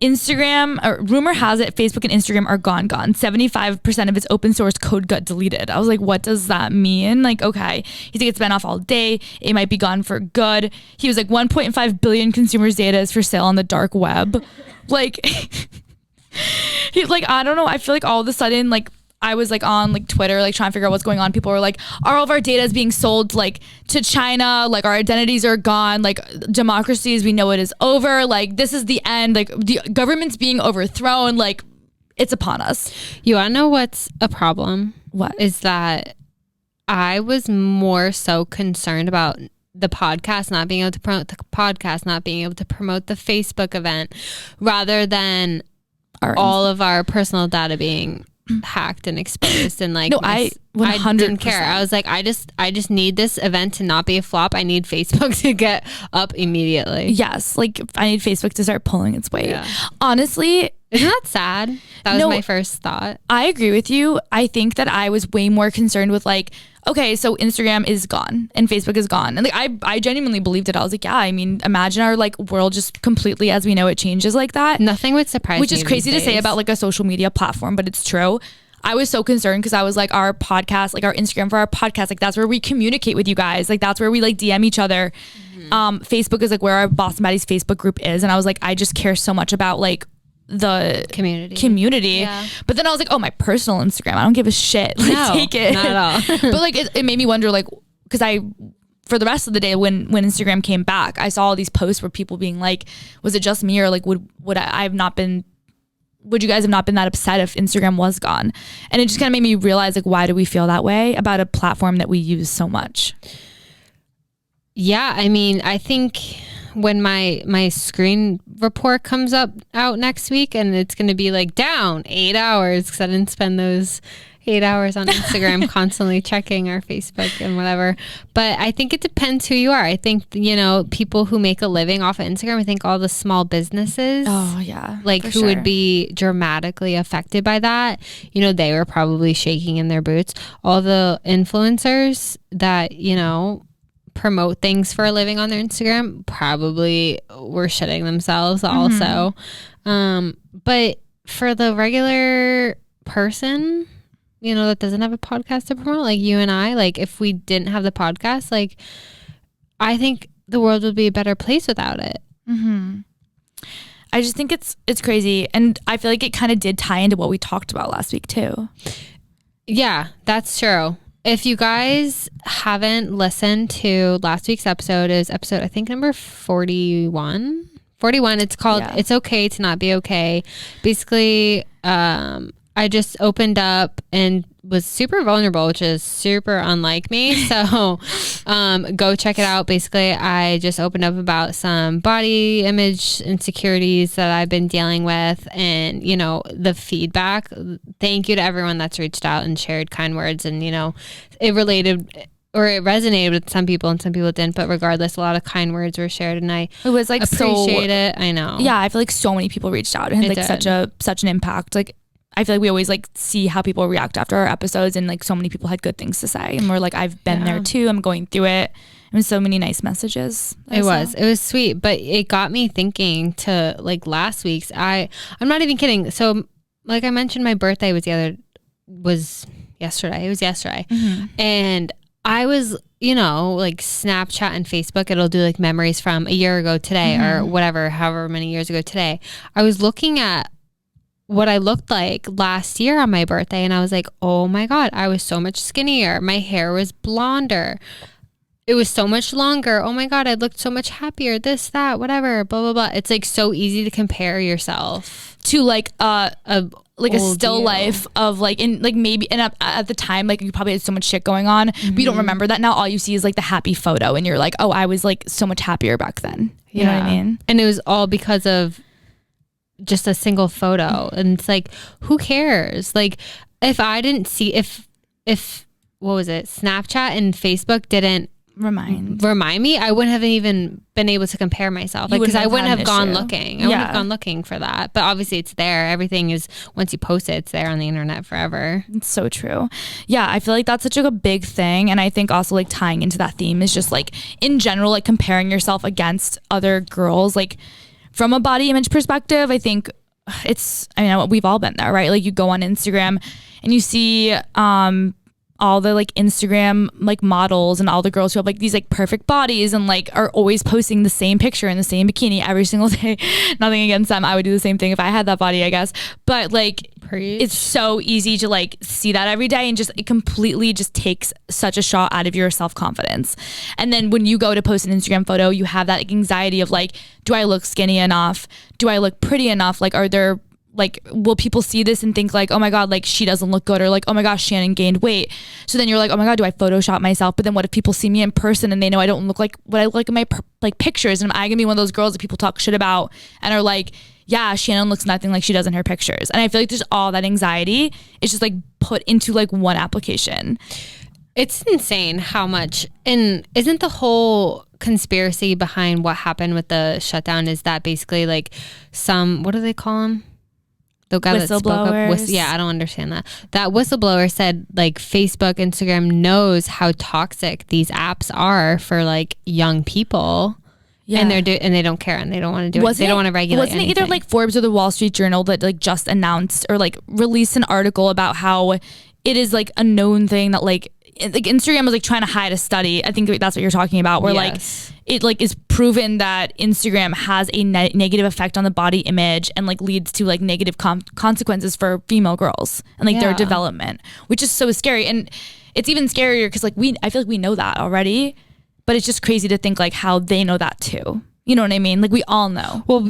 Instagram, or rumor has it, Facebook and Instagram are gone. 75% of its open source code got deleted. I was like, what does that mean? Like, okay. He's like, it's been off all day. It might be gone for good. He was like, 1.5 billion consumers' data is for sale on the dark web. Like... He's like, I don't know. I feel like all of a sudden, like I was like on like Twitter, like trying to figure out what's going on. People were like, all of our data is being sold like to China. Like our identities are gone. Like democracy as we know it is over. Like this is the end. Like the government's being overthrown. Like it's upon us. You want to know what's a problem? What is that? I was more so concerned about the podcast not being able to promote the podcast, not being able to promote the Facebook event, rather than all of our personal data being hacked and exposed. And like, no, I 100% didn't care. I was like, I just need this event to not be a flop. I need Facebook to get up immediately. Yes, like I need Facebook to start pulling its weight. Yeah. Honestly, isn't that sad? That was my first thought. I agree with you. I think that I was way more concerned with like, okay, so Instagram is gone and Facebook is gone. And like I genuinely believed it. I was like, yeah, I mean, imagine our like world just completely as we know it changes like that. Nothing would surprise me. Which is crazy to say about like a social media platform, but it's true. I was so concerned because I was like, our podcast, like our Instagram for our podcast, like that's where we communicate with you guys. Like that's where we like DM each other. Mm-hmm. Facebook is like where our Boston Baddies Facebook group is. And I was like, I just care so much about like the community. Yeah. But then I was like, oh, my personal Instagram, I don't give a shit. Like, no, take it. Not at all. But like it made me wonder, like, because for the rest of the day when Instagram came back, I saw all these posts where people being like, was it just me, or like would you guys have not been that upset if Instagram was gone? And it just kind of made me realize, like, why do we feel that way about a platform that we use so much? Yeah, I mean, I think when my screen report comes out next week, and it's going to be like down 8 hours because I didn't spend those 8 hours on Instagram constantly checking our Facebook and whatever. But I think it depends who you are. I think, people who make a living off of Instagram, I think all the small businesses, like who would be dramatically affected by that, they were probably shaking in their boots. All the influencers that, promote things for a living on their Instagram probably were shitting themselves also. But for the regular person, that doesn't have a podcast to promote, like you and I, like if we didn't have the podcast, like I think the world would be a better place without it. Mm-hmm. I just think it's crazy. And I feel like it kind of did tie into what we talked about last week too. Yeah, that's true. If you guys haven't listened to last week's episode, is episode, I think, number 41. It's called It's Okay to Not Be Okay. Basically, I just opened up and was super vulnerable, which is super unlike me. So go check it out. Basically, I just opened up about some body image insecurities that I've been dealing with, and, the feedback. Thank you to everyone that's reached out and shared kind words. And, it resonated with some people and some people didn't. But regardless, a lot of kind words were shared, and it was like appreciate it. I know. Yeah, I feel like so many people reached out and had like such an impact. Like, I feel like we always like see how people react after our episodes, and like so many people had good things to say, and we're like, I've been there too. I'm going through it. And so many nice messages. It was sweet, but it got me thinking to like last week's. I'm not even kidding. So like I mentioned, my birthday was yesterday. It was yesterday. Mm-hmm. And I was, like Snapchat and Facebook, it'll do like memories from a year ago today, or whatever, however many years ago today. I was looking at what I looked like last year on my birthday, and I was like, oh my God, I was so much skinnier. My hair was blonder. it was so much longer. Oh my God, I looked so much happier. This, that, whatever, blah, blah, blah. It's like so easy to compare yourself to like a still you. life of like, in like maybe, and at the time, like you probably had so much shit going on, but you don't remember that now. All you see is like the happy photo and you're like, oh, I was like so much happier back then. You know what I mean? And it was all because of just a single photo. And it's like, who cares? Like if I didn't see, if what was it? Snapchat and Facebook didn't remind me, I wouldn't have even been able to compare myself, like because I wouldn't have gone looking. I wouldn't have gone looking for that. But obviously it's there. Everything is, once you post it, it's there on the internet forever. It's so true. Yeah, I feel like that's such a big thing. And I think also like tying into that theme is just like in general, like comparing yourself against other girls, like from a body image perspective. I think it's, I mean, we've all been there, right? Like you go on Instagram and you see all the like Instagram like models and all the girls who have like these like perfect bodies and like are always posting the same picture in the same bikini every single day. Nothing against them. I would do the same thing if I had that body, I guess. But like it's so easy to like see that every day and just it completely just takes such a shot out of your self-confidence. And then when you go to post an Instagram photo, you have that like, anxiety of like, do I look skinny enough? Do I look pretty enough? Like, are there like, will people see this and think like, oh my God, like she doesn't look good, or like, oh my gosh, Shannen gained weight. So then you're like, oh my God, do I Photoshop myself? But then what if people see me in person and they know I don't look like what I look like in my like pictures? And am I gonna be one of those girls that people talk shit about and are like, yeah, Shannen looks nothing like she does in her pictures? And I feel like there's all that anxiety is just like put into like one application. It's insane how much, and isn't the whole conspiracy behind what happened with the shutdown is that basically like some, what do they call them? The guy that spoke up, I don't understand that. That whistleblower said like Facebook, Instagram knows how toxic these apps are for like young people. Yeah. And they don't care and they don't want to do it. They don't want to regulate Wasn't it either like Forbes or the Wall Street Journal that like just announced or like released an article about how it is like a known thing that like Instagram was like trying to hide a study. I think that's what you're talking about, where like it like is proven that Instagram has a negative effect on the body image and like leads to like negative consequences for female girls and like their development, which is so scary. And it's even scarier because like I feel like we know that already, but it's just crazy to think like how they know that too. You know what I mean? Like we all know. Well,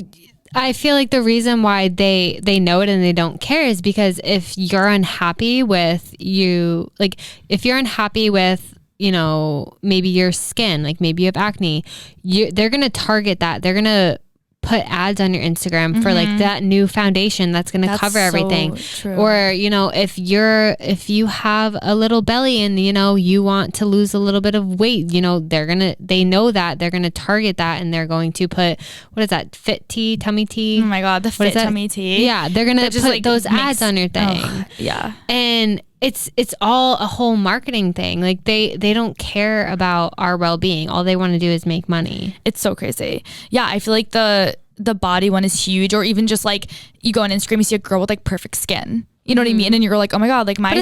I feel like the reason why they know it and they don't care is because if you're unhappy with you, like if you're unhappy with, you know, maybe your skin, like maybe you have acne, they're going to target that. They're going to put ads on your Instagram for like that new foundation that's going to cover everything. So true. Or, you know, if you have a little belly and, you know, you want to lose a little bit of weight, you know, they know that they're going to target that and they're going to put, what is that? Fit tea, tummy tea. Oh my God. The fit tummy tea. Yeah. They're going to put like those ads on your thing. Yeah. And it's all a whole marketing thing. Like they don't care about our well-being. All they want to do is make money. It's so crazy. Yeah, I feel like the body one is huge. Or even just like you go on Instagram, you see a girl with like perfect skin. You know what I mean? And you're like, oh my God, like my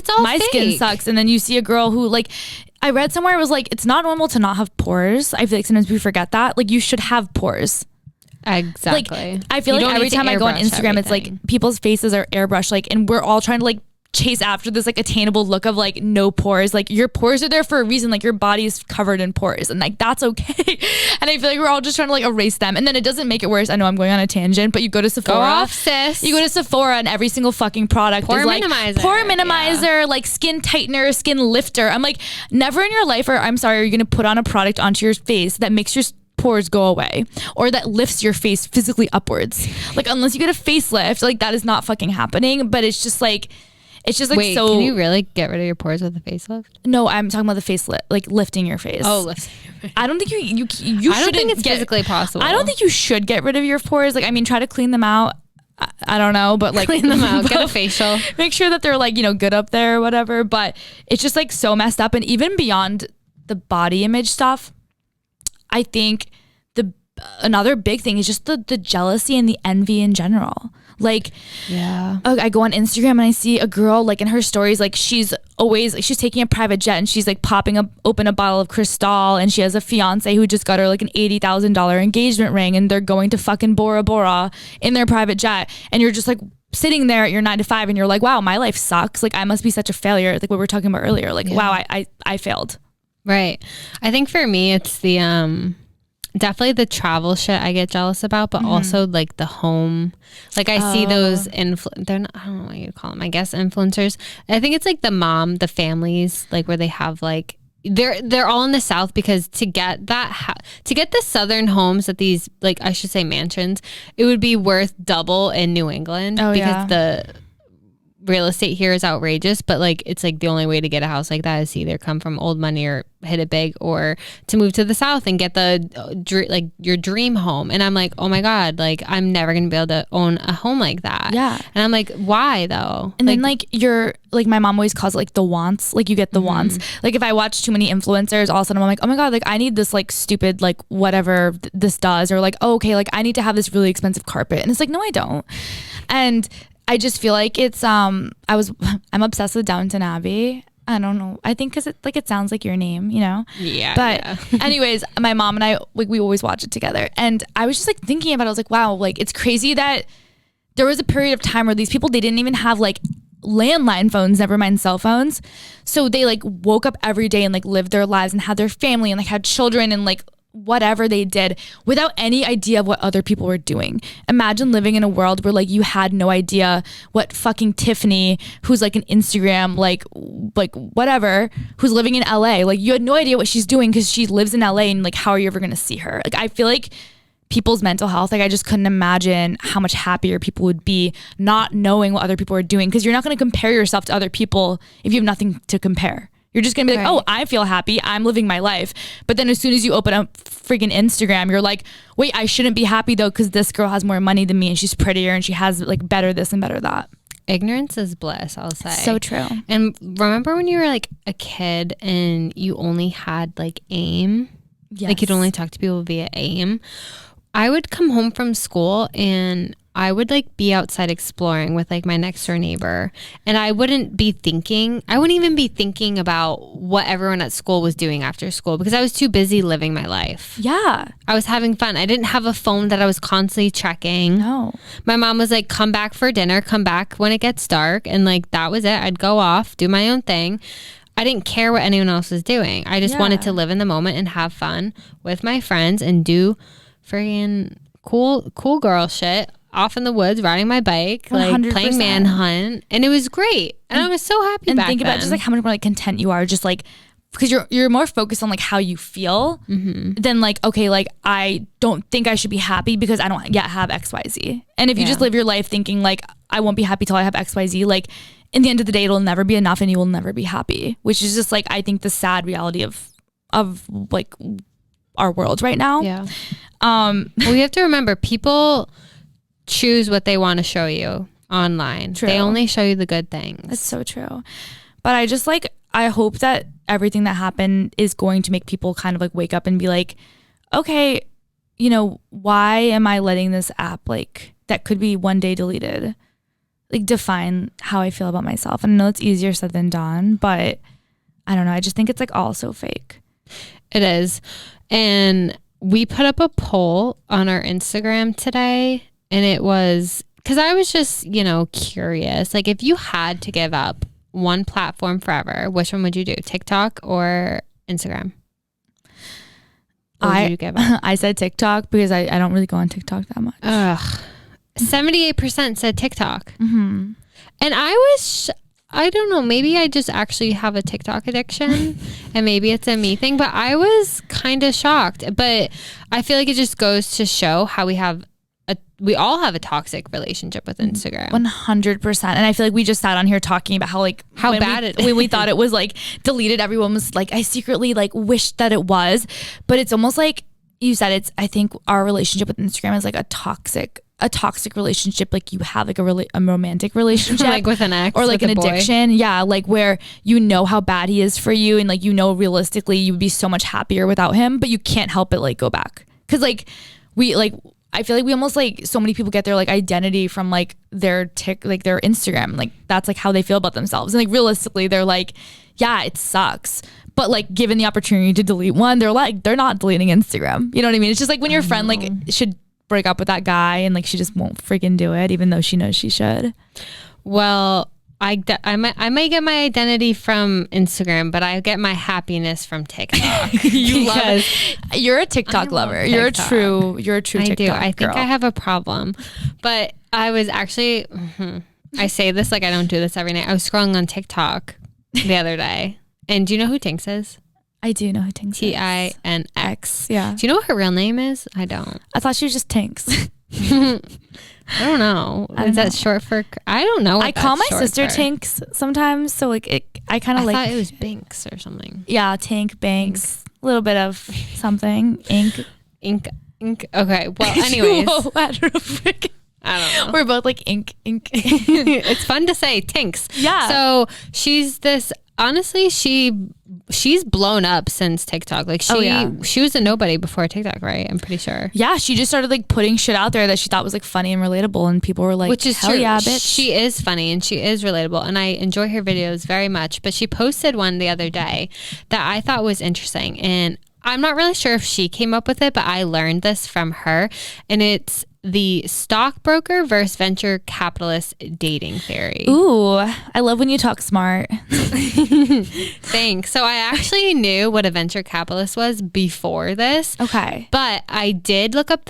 skin sucks. And then you see a girl who like, I read somewhere it was like, it's not normal to not have pores. I feel like sometimes we forget that. Like you should have pores. Exactly. Like I feel like every time I go on Instagram, it's like people's faces are airbrushed, like, and we're all trying to like chase after this like attainable look of like no pores. Like your pores are there for a reason. Like your body is covered in pores and like that's okay. And I feel like we're all just trying to like erase them, and then it doesn't make it worse. I know I'm going on a tangent, but you go to Sephora. Go off, sis. You go to Sephora and every single fucking product is like pore minimizer, like skin tightener, skin lifter. I'm like, never in your life, or I'm sorry, are you gonna put on a product onto your face that makes your pores go away or that lifts your face physically upwards. Like unless you get a facelift, like that is not fucking happening. But it's just like wait, so. Can you really get rid of your pores with a facelift? No, I'm talking about the facelift, like lifting your face. Oh, lifting your face. I don't think you I don't think it's physically possible. I don't think you should get rid of your pores. Like, I mean, try to clean them out. I don't know, but like clean them out, get a facial. Make sure that they're like, you know, good up there or whatever. But it's just like so messed up. And even beyond the body image stuff, I think another big thing is just the jealousy and the envy in general. Like, yeah, I go on Instagram and I see a girl like in her stories, like she's taking a private jet and she's like popping open a bottle of Cristal, and she has a fiance who just got her like an $80,000 engagement ring, and they're going to fucking Bora Bora in their private jet, and you're just like sitting there at your 9 to 5 and you're like, wow, my life sucks. Like I must be such a failure. Like what we were talking about earlier. Like, wow, I failed. Right. I think for me, it's the definitely the travel shit I get jealous about, but also like the home. Like I see those they're not, I don't know what you'd call them. I guess influencers. I think it's like the families, like where they have like they're all in the South, because to get the southern homes at these, like I should say mansions, it would be worth double in New England because the real estate here is outrageous, but like it's like the only way to get a house like that is to either come from old money or hit it big, or to move to the South and get the your dream home. And I'm like, oh my God, like I'm never gonna be able to own a home like that. Yeah. And I'm like, why though? And then like you're like, my mom always calls it like the wants, like you get the wants. Like if I watch too many influencers, all of a sudden I'm like, oh my God, like I need this like stupid like whatever this does, or like, oh, okay, like I need to have this really expensive carpet, and it's like, no, I don't. And I just feel like it's I'm obsessed with Downton Abbey. I don't know. I think because it sounds like your name, you know? Yeah. But anyways, my mom and I, like, we always watch it together. And I was just like thinking about it. I was like, wow, like it's crazy that there was a period of time where these people, they didn't even have like landline phones, never mind cell phones. So they like woke up every day and like lived their lives and had their family and like had children and like whatever they did without any idea of what other people were doing. Imagine living in a world where like you had no idea what fucking Tiffany, who's like an Instagram like whatever, who's living in LA, like you had no idea what she's doing because she lives in LA, and like how are you ever gonna see her? Like I feel like people's mental health, like I just couldn't imagine how much happier people would be not knowing what other people are doing, because you're not going to compare yourself to other people if you have nothing to compare. You're just gonna be like, oh, I feel happy, I'm living my life. But then as soon as you open up freaking Instagram, you're like, wait, I shouldn't be happy though, because this girl has more money than me and she's prettier and she has like better this and better that. Ignorance is bliss, I'll say. So true. And remember when you were like a kid and you only had like AIM? Yes. Like you'd only talk to people via AIM. I would come home from school and I would like be outside exploring with like my next door neighbor, and I wouldn't even be thinking about what everyone at school was doing after school, because I was too busy living my life. Yeah. I was having fun. I didn't have a phone that I was constantly checking. No. My mom was like, come back for dinner, come back when it gets dark. And like, that was it. I'd go off, do my own thing. I didn't care what anyone else was doing. I just wanted to live in the moment and have fun with my friends and do friggin' cool girl shit off in the woods, riding my bike, like 100%. Playing manhunt, and it was great. And I was so happy back then. And think about just like how much more like content you are, just like because you're more focused on like how you feel than like, okay, like I don't think I should be happy because I don't yet have XYZ. And if you just live your life thinking like I won't be happy till I have XYZ, like in the end of the day it'll never be enough and you will never be happy, which is just like I think the sad reality of like our world right now. Yeah. Well, you have to remember, people choose what they want to show you online. True. They only show you the good things. That's so true. But I just like, I hope that everything that happened is going to make people kind of like wake up and be like, okay, you know, why am I letting this app like that could be one day deleted, like define how I feel about myself? And I know it's easier said than done, but I don't know. I just think it's like all so fake. It is. And we put up a poll on our Instagram today, and it was because I was just, you know, curious. Like, if you had to give up one platform forever, which one would you do? TikTok or Instagram? What would you give up? I said TikTok because I don't really go on TikTok that much. Ugh. 78% said TikTok. Mm-hmm. And I don't know, maybe I just actually have a TikTok addiction and maybe it's a me thing, but I was kind of shocked. But I feel like it just goes to show how we all have a toxic relationship with Instagram. 100%. And I feel like we just sat on here talking about how bad it is. When we thought it was like deleted, everyone was like, I secretly like wished that it was. But it's almost like you said, I think our relationship with Instagram is like a toxic relationship, like you have like a romantic relationship like with an ex or like an addiction. Yeah, like where you know how bad he is for you, and like you know realistically you would be so much happier without him, but you can't help it like go back, because like I feel like we almost like so many people get their like identity from like their their Instagram, like that's like how they feel about themselves, and like realistically they're like, yeah, it sucks, but like given the opportunity to delete one, they're not deleting Instagram. You know what I mean? It's just like when your friend like should break up with that guy and like she just won't freaking do it even though she knows she should. Well, I might get my identity from Instagram, but I get my happiness from TikTok. You're a TikTok lover. You're a true TikTok I do. I think girl. I have a problem. But I was actually, I say this like I don't do this every night. I was scrolling on TikTok the other day. And do you know who Tinx is? I do know who Tinx is. Tinx. Yeah. Do you know what her real name is? I don't. I thought she was just Tinx. I don't know. Is that short for? I don't know. I call my sister Tinx sometimes, so like I kind of like. I thought it was Binks or something. Yeah, Tink, Banks, a little bit of something. Ink. Okay. Well, anyways, I don't know. We're both like ink. It's fun to say Tinx. Yeah. So she's this. Honestly, she's blown up since TikTok. Like she was a nobody before TikTok, right? I'm pretty sure. Yeah, she just started like putting shit out there that she thought was like funny and relatable, and people were like, which is hell true. Yeah, bitch. She is funny and she is relatable, and I enjoy her videos very much. But she posted one the other day that I thought was interesting, and I'm not really sure if she came up with it, but I learned this from her, and it's the stockbroker versus venture capitalist dating theory. Ooh, I love when you talk smart. Thanks. So I actually knew what a venture capitalist was before this. Okay. But I did look up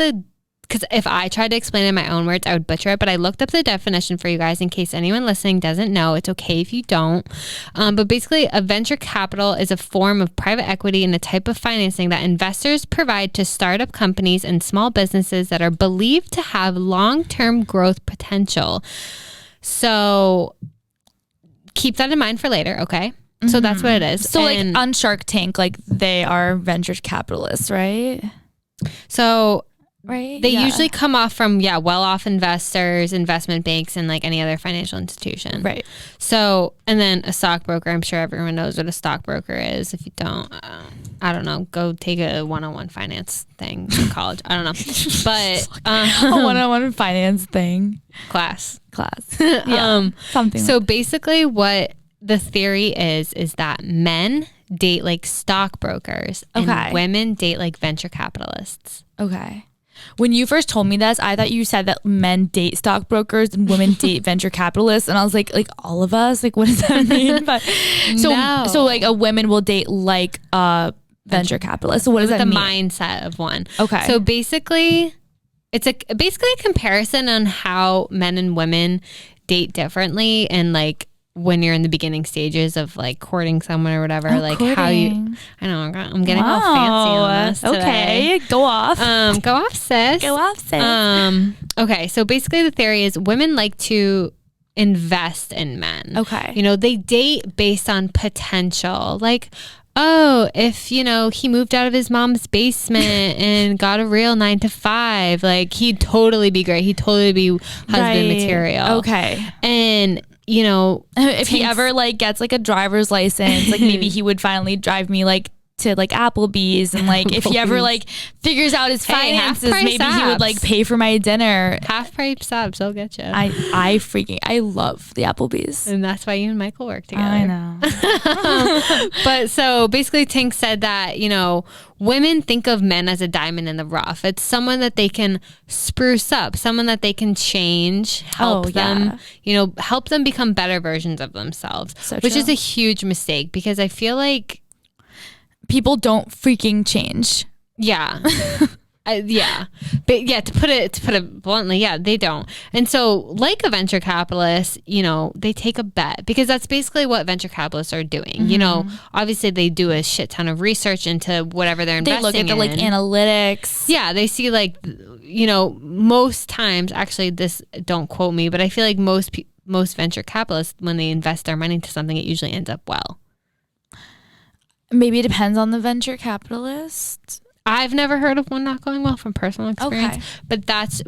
because if I tried to explain it in my own words, I would butcher it. But I looked up the definition for you guys in case anyone listening doesn't know. It's okay if you don't. But basically, a venture capital is a form of private equity and a type of financing that investors provide to startup companies and small businesses that are believed to have long-term growth potential. So keep that in mind for later, okay? Mm-hmm. So that's what it is. So like on Shark Tank, like they are venture capitalists, right? So... Right. They usually come off from, well-off investors, investment banks, and like any other financial institution. Right. So, and then a stockbroker, I'm sure everyone knows what a stockbroker is. If you don't, I don't know, go take a one-on-one finance thing in college. I don't know. But a one-on-one finance thing. Class. Yeah. Something. So basically what the theory is that men date like stockbrokers and women date like venture capitalists. Okay. When you first told me this, I thought you said that men date stockbrokers and women date venture capitalists, and I was like all of us, like what does that mean? But so like a woman will date like a venture capitalist. So what does that mean? The mindset of one. Okay. So basically, it's basically a comparison on how men and women date differently, and like when you're in the beginning stages of like courting someone or whatever, how you, I know I'm getting all fancy on this today. Okay, go off. Go off, sis. Go off, sis. Okay, so basically the theory is women like to invest in men. Okay. You know, they date based on potential. Like, oh, if, you know, he moved out of his mom's basement and got a real 9-to-5, like he'd totally be great. He'd totally be husband material. Okay. And you know, if he ever like gets like a driver's license, like maybe he would finally drive me like to like Applebee's, and like if he ever like figures out his finances, maybe he would like pay for my dinner. Half price subs, I'll get you. I love the Applebee's, and that's why you and Michael work together. I know. But so basically Tink said that, you know, women think of men as a diamond in the rough. It's someone that they can spruce up, someone that they can change, help them, you know, help them become better versions of themselves, which is a huge mistake, because I feel like people don't freaking change. Yeah. Yeah. But yeah, to put it bluntly, yeah, they don't. And so like a venture capitalist, you know, they take a bet, because that's basically what venture capitalists are doing. Mm-hmm. You know, obviously they do a shit ton of research into whatever they're investing in. They look at the like analytics. Yeah. They see like, you know, most times, actually this, don't quote me, but I feel like most venture capitalists, when they invest their money into something, it usually ends up well. Maybe it depends on the venture capitalist. I've never heard of one not going well from personal experience, but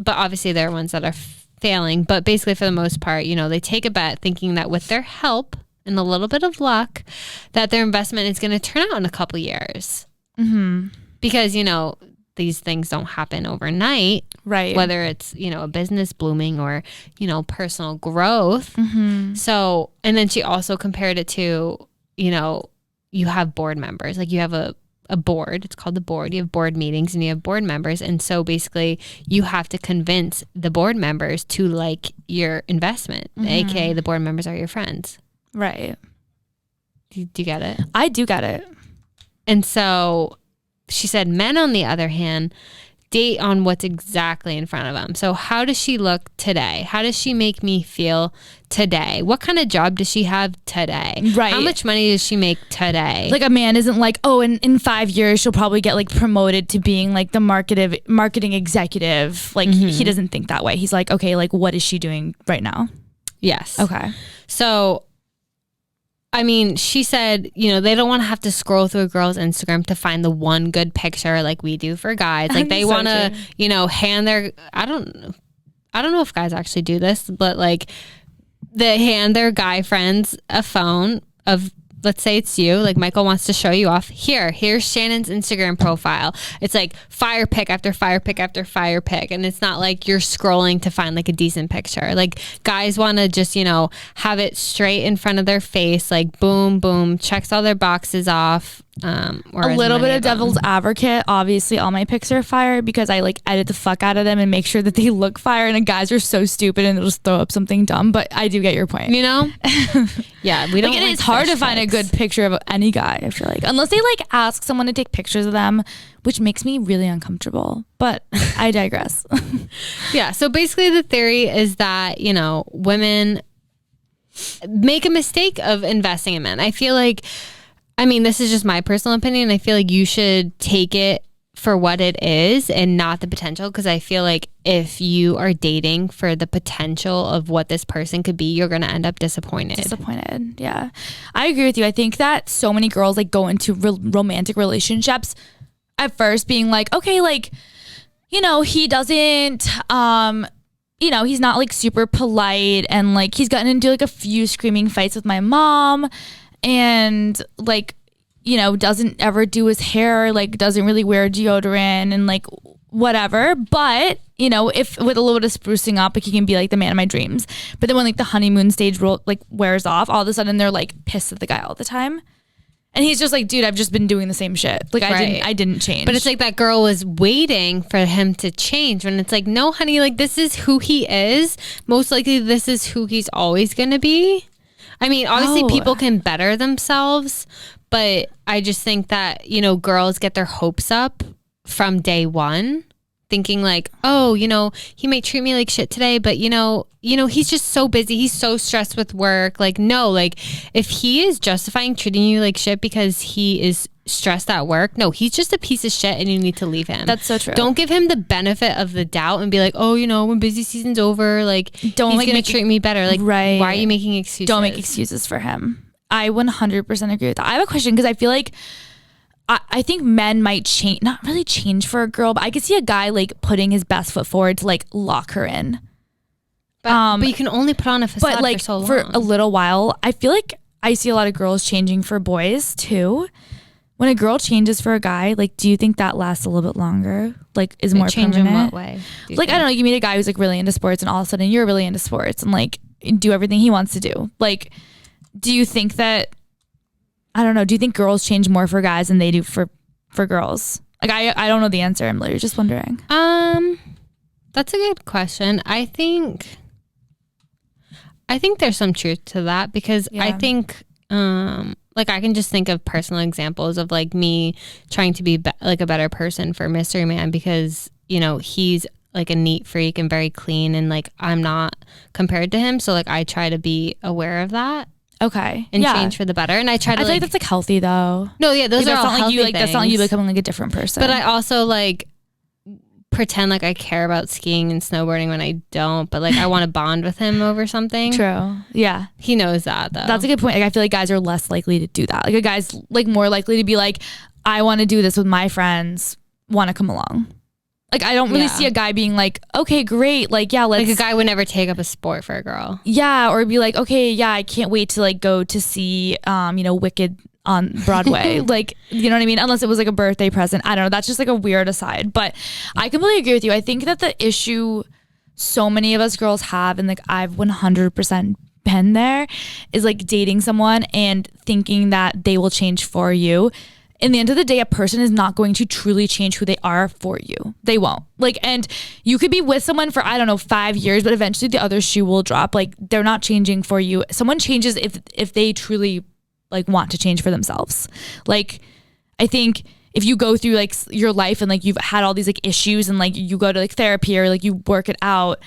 obviously there are ones that are failing. But basically, for the most part, you know, they take a bet thinking that with their help and a little bit of luck, that their investment is going to turn out in a couple years. Mm-hmm. Because, you know, these things don't happen overnight, right? Whether it's, you know, a business blooming or, you know, personal growth. Mm-hmm. So, and then she also compared it to, you know, you have board members, like you have a a board. It's called the board. You have board meetings and you have board members. And so basically you have to convince the board members to like your investment, aka the board members are your friends. Right. Do you get it? I do get it. And so she said men, on the other hand, date on what's exactly in front of them. So how does she look today? How does she make me feel today? What kind of job does she have today? Right. How much money does she make today? Like a man isn't like, oh, in 5 years she'll probably get like promoted to being like the marketing executive. Like he doesn't think that way. He's like, okay, like what is she doing right now? Yes. Okay. So I mean, she said, you know, they don't want to have to scroll through a girl's Instagram to find the one good picture like we do for guys. Like they want to, you know, hand their, I don't know if guys actually do this, but like they hand their guy friends a phone of, let's say it's you, like Michael wants to show you off. Here's Shannen's Instagram profile. It's like fire pick after fire pick after fire pick. And it's not like you're scrolling to find like a decent picture. Like guys want to just, you know, have it straight in front of their face. Like boom, boom, checks all their boxes off. A little bit of devil's advocate. Obviously all my pics are fire because I like edit the fuck out of them and make sure that they look fire, and the guys are so stupid and they'll just throw up something dumb. But I do get your point. You know? Yeah, we don't like it is hard to find a good picture of any guy, I feel like. Unless they like ask someone to take pictures of them, which makes me really uncomfortable. But I digress. Yeah, so basically the theory is that, you know, women make a mistake of investing in men. I feel like, I mean, this is just my personal opinion. I feel like you should take it for what it is and not the potential, because I feel like if you are dating for the potential of what this person could be, you're going to end up disappointed. Yeah, I agree with you. I think that so many girls like go into romantic relationships at first being like, okay, like, you know, he doesn't you know, he's not like super polite, and like he's gotten into like a few screaming fights with my mom, and like, you know, doesn't ever do his hair, like doesn't really wear deodorant and like whatever. But, you know, if with a little bit of sprucing up, like he can be like the man of my dreams. But then when like the honeymoon stage like wears off, all of a sudden they're like pissed at the guy all the time. And he's just like, dude, I've just been doing the same shit. Like I didn't change. But it's like that girl was waiting for him to change, when it's like, no, honey, like this is who he is. Most likely this is who he's always going to be. I mean, obviously people can better themselves, but I just think that, you know, girls get their hopes up from day one, thinking like, oh, you know, he might treat me like shit today, but you know, he's just so busy. He's so stressed with work. Like, no, like if he is justifying treating you like shit because he is stressed at work, no, he's just a piece of shit and you need to leave him. That's so true. Don't give him the benefit of the doubt and be like, oh, you know, when busy season's over, like don't he's like gonna treat me better. Like, right. Why are you making excuses? Don't make excuses for him. I 100% agree with that. I have a question, because I feel like I think men might change, not really change for a girl, but I could see a guy like putting his best foot forward to like lock her in. But you can only put on a facade but like for so long. For a little while. I feel like I see a lot of girls changing for boys too. When a girl changes for a guy, like, do you think that lasts a little bit longer? Like, is more change permanent? in what way? Like, I don't know. You meet a guy who's like really into sports, and all of a sudden you're really into sports and like do everything he wants to do. Like, do you think that? I don't know. Do you think girls change more for guys than they do for girls? Like, I don't know the answer. I'm literally just wondering. That's a good question. I think there's some truth to that, because I think like I can just think of personal examples of like me trying to be like a better person for Mystery Man, because, you know, he's like a neat freak and very clean, and like I'm not compared to him, so like I try to be aware of that. Okay. And change for the better. And I try to I think that's like healthy though. No, yeah, those are all healthy things. That's not like you becoming like a different person. But I also like pretend like I care about skiing and snowboarding when I don't, but like I want to bond with him over something. True. Yeah. He knows that though. That's a good point. Like I feel like guys are less likely to do that. Like a guy's like more likely to be like, I want to do this with my friends, want to come along. Like I don't really see a guy being like, okay, great. Like, yeah, let's. Like a guy would never take up a sport for a girl. Yeah. Or be like, okay, yeah, I can't wait to like go to see, you know, Wicked on Broadway. Like, you know what I mean? Unless it was like a birthday present. I don't know. That's just like a weird aside. But I completely agree with you. I think that the issue so many of us girls have, and like I've 100% been there, is like dating someone and thinking that they will change for you in the end of the day, a person is not going to truly change who they are for you. They won't. Like, and you could be with someone for, I don't know, 5 years, but eventually the other shoe will drop. Like, they're not changing for you. Someone changes if they truly like want to change for themselves. Like, I think if you go through like your life and like you've had all these like issues and like you go to like therapy or like you work it out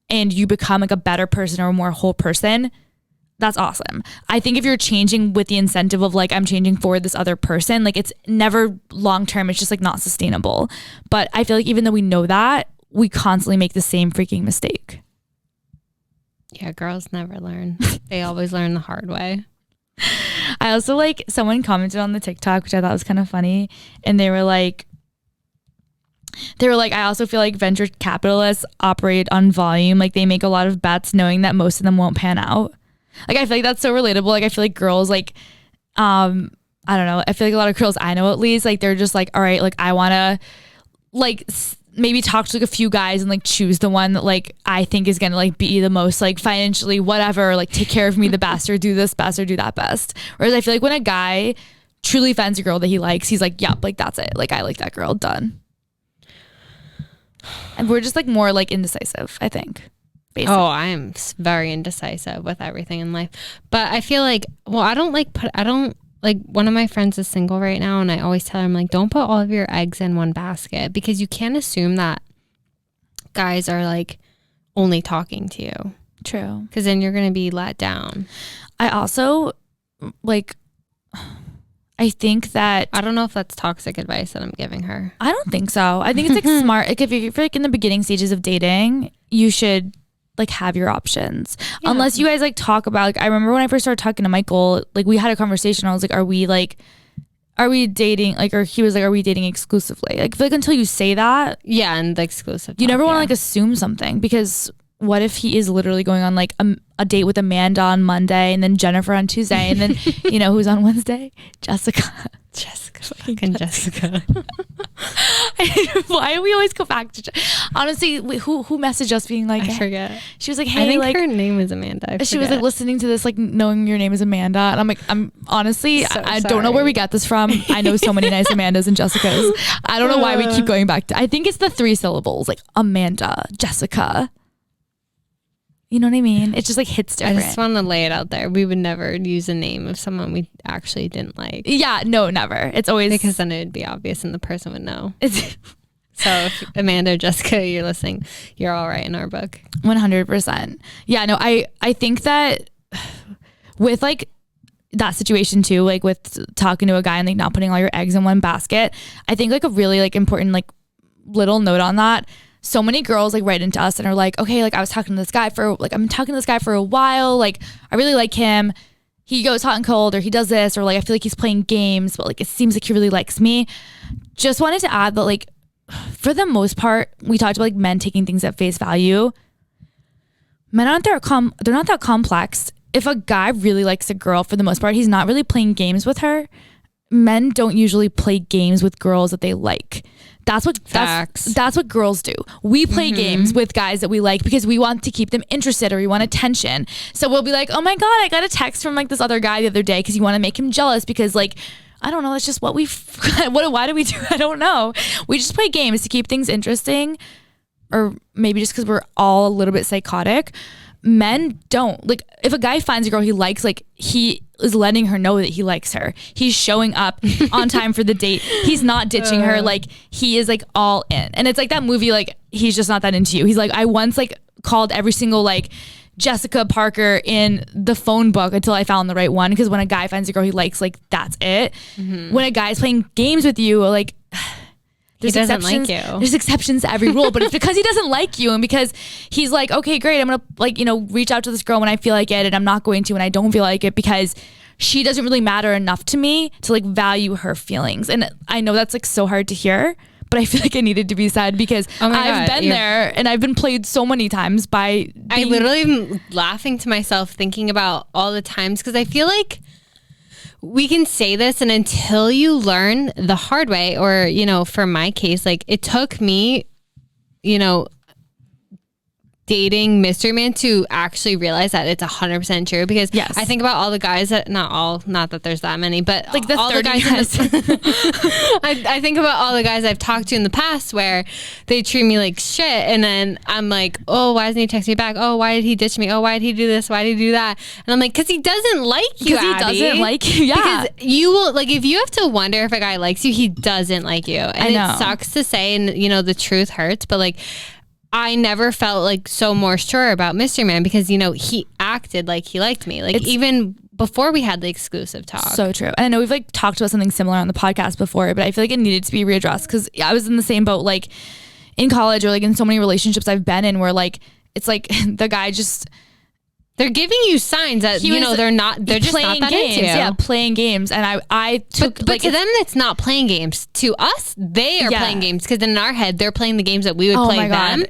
and you become like a better person or a more whole person, that's awesome. I think if you're changing with the incentive of like, I'm changing for this other person, like it's never long-term. It's just like not sustainable. But I feel like even though we know that, we constantly make the same freaking mistake. Yeah, girls never learn. They always learn the hard way. I also like, someone commented on the TikTok, which I thought was kind of funny. And they were like, I also feel like venture capitalists operate on volume. Like they make a lot of bets knowing that most of them won't pan out. Like, I feel like that's so relatable. Like, I feel like girls, like, I don't know. I feel like a lot of girls I know at least, like, they're just like, all right, like, I want to, like, maybe talk to like a few guys and like choose the one that like I think is going to like be the most like financially whatever, like take care of me the best or do this best or do that best. Whereas I feel like when a guy truly finds a girl that he likes, he's like, yep, like, that's it. Like, I like that girl, done. And we're just like more like indecisive, I think. Basically. Oh, I am very indecisive with everything in life. But I feel like, well, I don't like one of my friends is single right now, and I always tell him like, don't put all of your eggs in one basket, because you can't assume that guys are like only talking to you. True. Because then you're going to be let down. I also like, I think that, I don't know if that's toxic advice that I'm giving her. I don't think so. I think it's like smart. Like if you're like in the beginning stages of dating, you should like have your options. Yeah. Unless you guys like talk about, like, I remember when I first started talking to Michael, like we had a conversation. I was like, are we dating? Like, or he was like, are we dating exclusively? Like, I feel like until you say that, yeah, and the exclusive talk, you never want to like assume something, because what if he is literally going on like a date with Amanda on Monday and then Jennifer on Tuesday and then you know who's on Wednesday? Jessica. Fucking Jessica. Why do we always go back to honestly, who messaged us being like, I forget. She was like, hey, I think like her name is Amanda. She was like listening to this, like knowing your name is Amanda, and I'm like, I'm honestly, so I don't know where we get this from. I know so many nice Amandas and Jessicas. I don't know why we keep going back to, I think it's the 3 syllables, like Amanda, Jessica. You know what I mean? It just like hits different. I just want to lay it out there. We would never use a name of someone we actually didn't like. Yeah, no, never. It's always, because then it would be obvious and the person would know. So if Amanda or Jessica, you're listening, you're all right in our book. 100%. Yeah, no, I think that with like that situation too, like with talking to a guy and like not putting all your eggs in one basket, I think like a really like important like little note on that. So many girls like write into us and are like, okay, like I've been talking to this guy for a while. Like I really like him. He goes hot and cold, or he does this, or like I feel like he's playing games, but like it seems like he really likes me. Just wanted to add that like for the most part, we talked about like men taking things at face value. Men aren't they're not that complex. If a guy really likes a girl, for the most part, he's not really playing games with her. Men don't usually play games with girls that they like. That's what girls do. We play games with guys that we like because we want to keep them interested, or we want attention. So we'll be like, oh my God, I got a text from like this other guy the other day, because you want to make him jealous, because like, I don't know, that's just what why do we do? I don't know. We just play games to keep things interesting, or maybe just because we're all a little bit psychotic. Men don't. Like if a guy finds a girl he likes, like he is letting her know that he likes her. He's showing up on time for the date. He's not ditching her. Like he is like all in. And it's like that movie, like he's just not that into you. He's like, I once like called every single like Jessica Parker in the phone book until I found the right one. Because when a guy finds a girl he likes, like that's it. When a guy's playing games with you, like he doesn't like you. There's exceptions to every rule, but it's because he doesn't like you, and because he's like, okay, great, I'm gonna like, you know, reach out to this girl when I feel like it, and I'm not going to when I don't feel like it, because she doesn't really matter enough to me to like value her feelings. And I know that's like so hard to hear, but I feel like it needed to be said, because I've been there and I've been played so many times by I literally am laughing to myself thinking about all the times, because I feel like we can say this, and until you learn the hard way, or, you know, for my case, like it took me, you know, dating mystery man to actually realize that it's 100% true, because Yes. I think about all the guys that, not that there's that many, but Like the all 30 the guys I think about all the guys I've talked to in the past where they treat me like shit, and then I'm like, oh, why doesn't he text me back? Oh, why did he ditch me? Oh, why did he do this? Why did he do that? And I'm like, because he doesn't like you, Because he Abby. doesn't like you. Yeah. Because you will, like, if you have to wonder if a guy likes you, he doesn't like you. And I know. it sucks to say, and you know, the truth hurts, but like, I never felt like so more sure about Mystery Man, because, you know, he acted like he liked me. Like, even before we had the exclusive talk. So true. And I know we've like talked about something similar on the podcast before, but I feel like it needed to be readdressed, because I was in the same boat, like in college, or like in so many relationships I've been in, where like, it's like the guy just... They're giving you signs that, you know, they're just playing not that games. into you. Yeah, playing games. And I took... But to them, it's not playing games. To us, they are playing games, because in our head, they're playing the games that we would play them.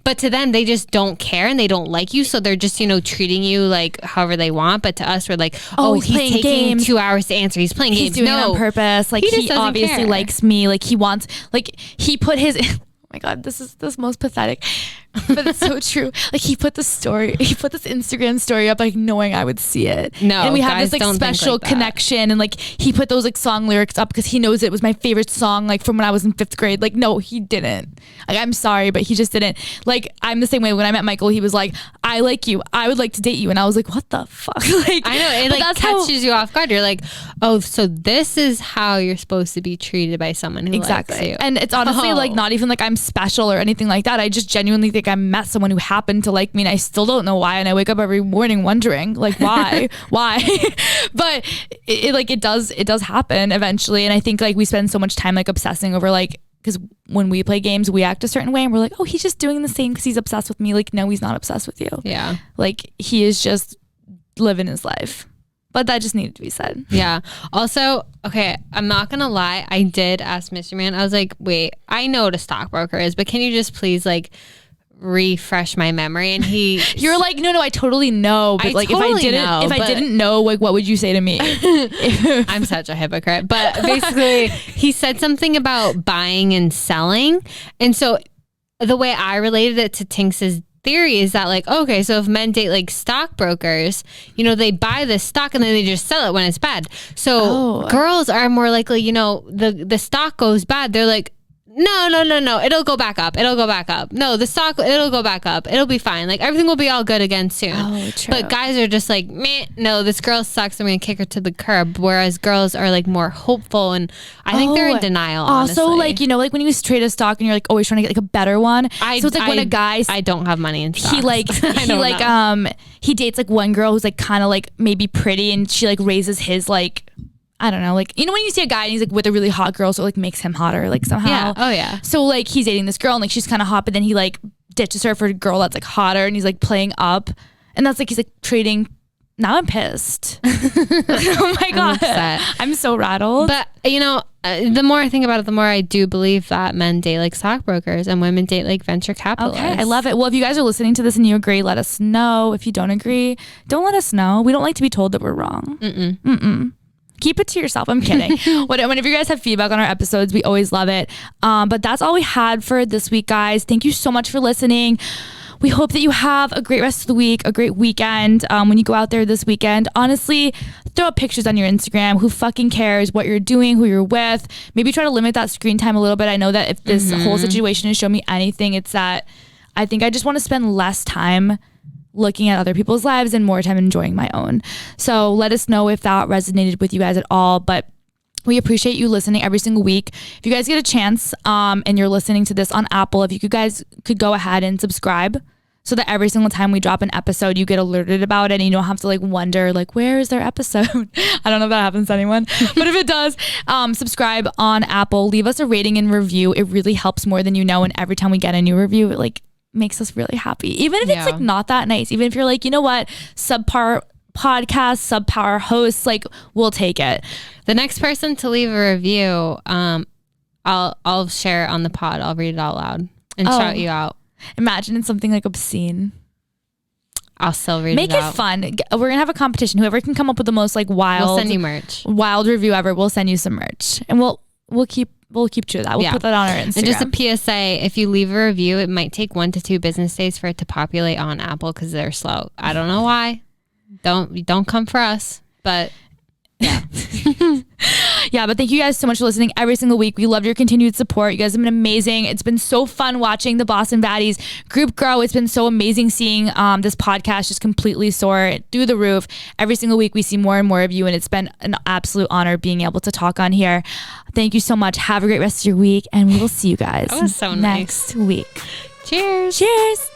But to them, they just don't care and they don't like you. So they're just, you know, treating you like however they want. But to us, we're like, oh, he's taking games. 2 hours to answer. He's playing games. He's doing it on purpose. Like, he obviously likes me. Like, he wants... Like, he put his... Oh my God, this is the most pathetic, but it's so true. Like, he put this Instagram story up, like knowing I would see it. No, and we have this like special connection, and like he put those like song lyrics up because he knows it was my favorite song, like from when I was in 5th grade. Like, no, he didn't. Like, I'm sorry, but he just didn't. Like, I'm the same way. When I met Michael, he was like, I like you. I would like to date you. And I was like, what the fuck? Like, I know, it like catches you off guard. You're like, oh, so this is how you're supposed to be treated by someone who likes you. And it's honestly like not even like I'm special or anything like that. I just genuinely think I met someone who happened to like me, and I still don't know why. And I wake up every morning wondering like why. But it does happen eventually. And I think like we spend so much time like obsessing over like, because when we play games, we act a certain way, and we're like, oh, he's just doing the same because he's obsessed with me. Like, no, he's not obsessed with you. Yeah, like he is just living his life. But that just needed to be said. Yeah. Also, okay, I'm not gonna lie, I did ask Mr. Man, I was like, wait, I know what a stockbroker is, but can you just please like refresh my memory? And you're like, no, I totally know, but like totally if I didn't know, like what would you say to me? I'm such a hypocrite. But basically he said something about buying and selling, and so the way I related it to Tinks's theory is that like, okay, so if men date like stockbrokers, you know, they buy this stock and then they just sell it when it's bad. So girls are more likely, you know, the stock goes bad, they're like, no, it'll go back up. No, the stock, it'll go back up. It'll be fine. Like, everything will be all good again soon. Oh, true. But guys are just like, meh, no, this girl sucks, I'm gonna kick her to the curb. Whereas girls are like more hopeful, and I think they're in denial, honestly. Also, like, you know, like when you trade a stock and you're like always trying to get like a better one. So it's like when a guy, I don't have money in stocks. he dates like one girl who's like kind of like maybe pretty, and she like raises his like, I don't know, like, you know, when you see a guy and he's like with a really hot girl, so it like makes him hotter, like somehow. Yeah. Oh yeah. So like he's dating this girl and like she's kind of hot, but then he like ditches her for a girl that's like hotter, and he's like playing up, and that's like he's like trading. Now I'm pissed. Oh my God. I'm so rattled. But you know, the more I think about it, the more I do believe that men date like stockbrokers and women date like venture capitalists. Okay, I love it. Well, if you guys are listening to this and you agree, let us know. If you don't agree, don't let us know. We don't like to be told that we're wrong. Mm-mm. Keep it to yourself. I'm kidding. Whenever you guys have feedback on our episodes, we always love it. But that's all we had for this week, guys. Thank you so much for listening. We hope that you have a great rest of the week, a great weekend. When you go out there this weekend, honestly, throw up pictures on your Instagram. Who fucking cares what you're doing, who you're with? Maybe try to limit that screen time a little bit. I know that if this whole situation has shown me anything, it's that I think I just want to spend less time looking at other people's lives and more time enjoying my own. So let us know if that resonated with you guys at all. But we appreciate you listening every single week. If you guys get a chance and you're listening to this on Apple, if you guys could go ahead and subscribe, so that every single time we drop an episode, you get alerted about it, and you don't have to like wonder like, where is their episode? I don't know if that happens to anyone, but if it does, subscribe on Apple, leave us a rating and review. It really helps more than you know. And every time we get a new review, it like makes us really happy. Even if it's like not that nice, even if you're like, you know what, subpar podcast, subpar hosts, like we'll take it. The next person to leave a review, I'll share it on the pod. I'll read it out loud and shout you out. Imagine it's something like obscene. I'll still read Make it out. Make it fun. We're gonna have a competition. Whoever can come up with the most like wild, we'll send you merch. Wild review ever, we'll send you some merch, and we'll keep we'll keep true to that. We'll put that on our Instagram. And just a PSA, if you leave a review, it might take 1 to 2 business days for it to populate on Apple because they're slow. I don't know why. Don't come for us, but yeah. Yeah, but thank you guys so much for listening every single week. We love your continued support. You guys have been amazing. It's been so fun watching the Boston Baddies group grow. It's been so amazing seeing this podcast just completely soar through the roof. Every single week we see more and more of you, and it's been an absolute honor being able to talk on here. Thank you so much. Have a great rest of your week, and we will see you guys that was so next week. Cheers. Cheers.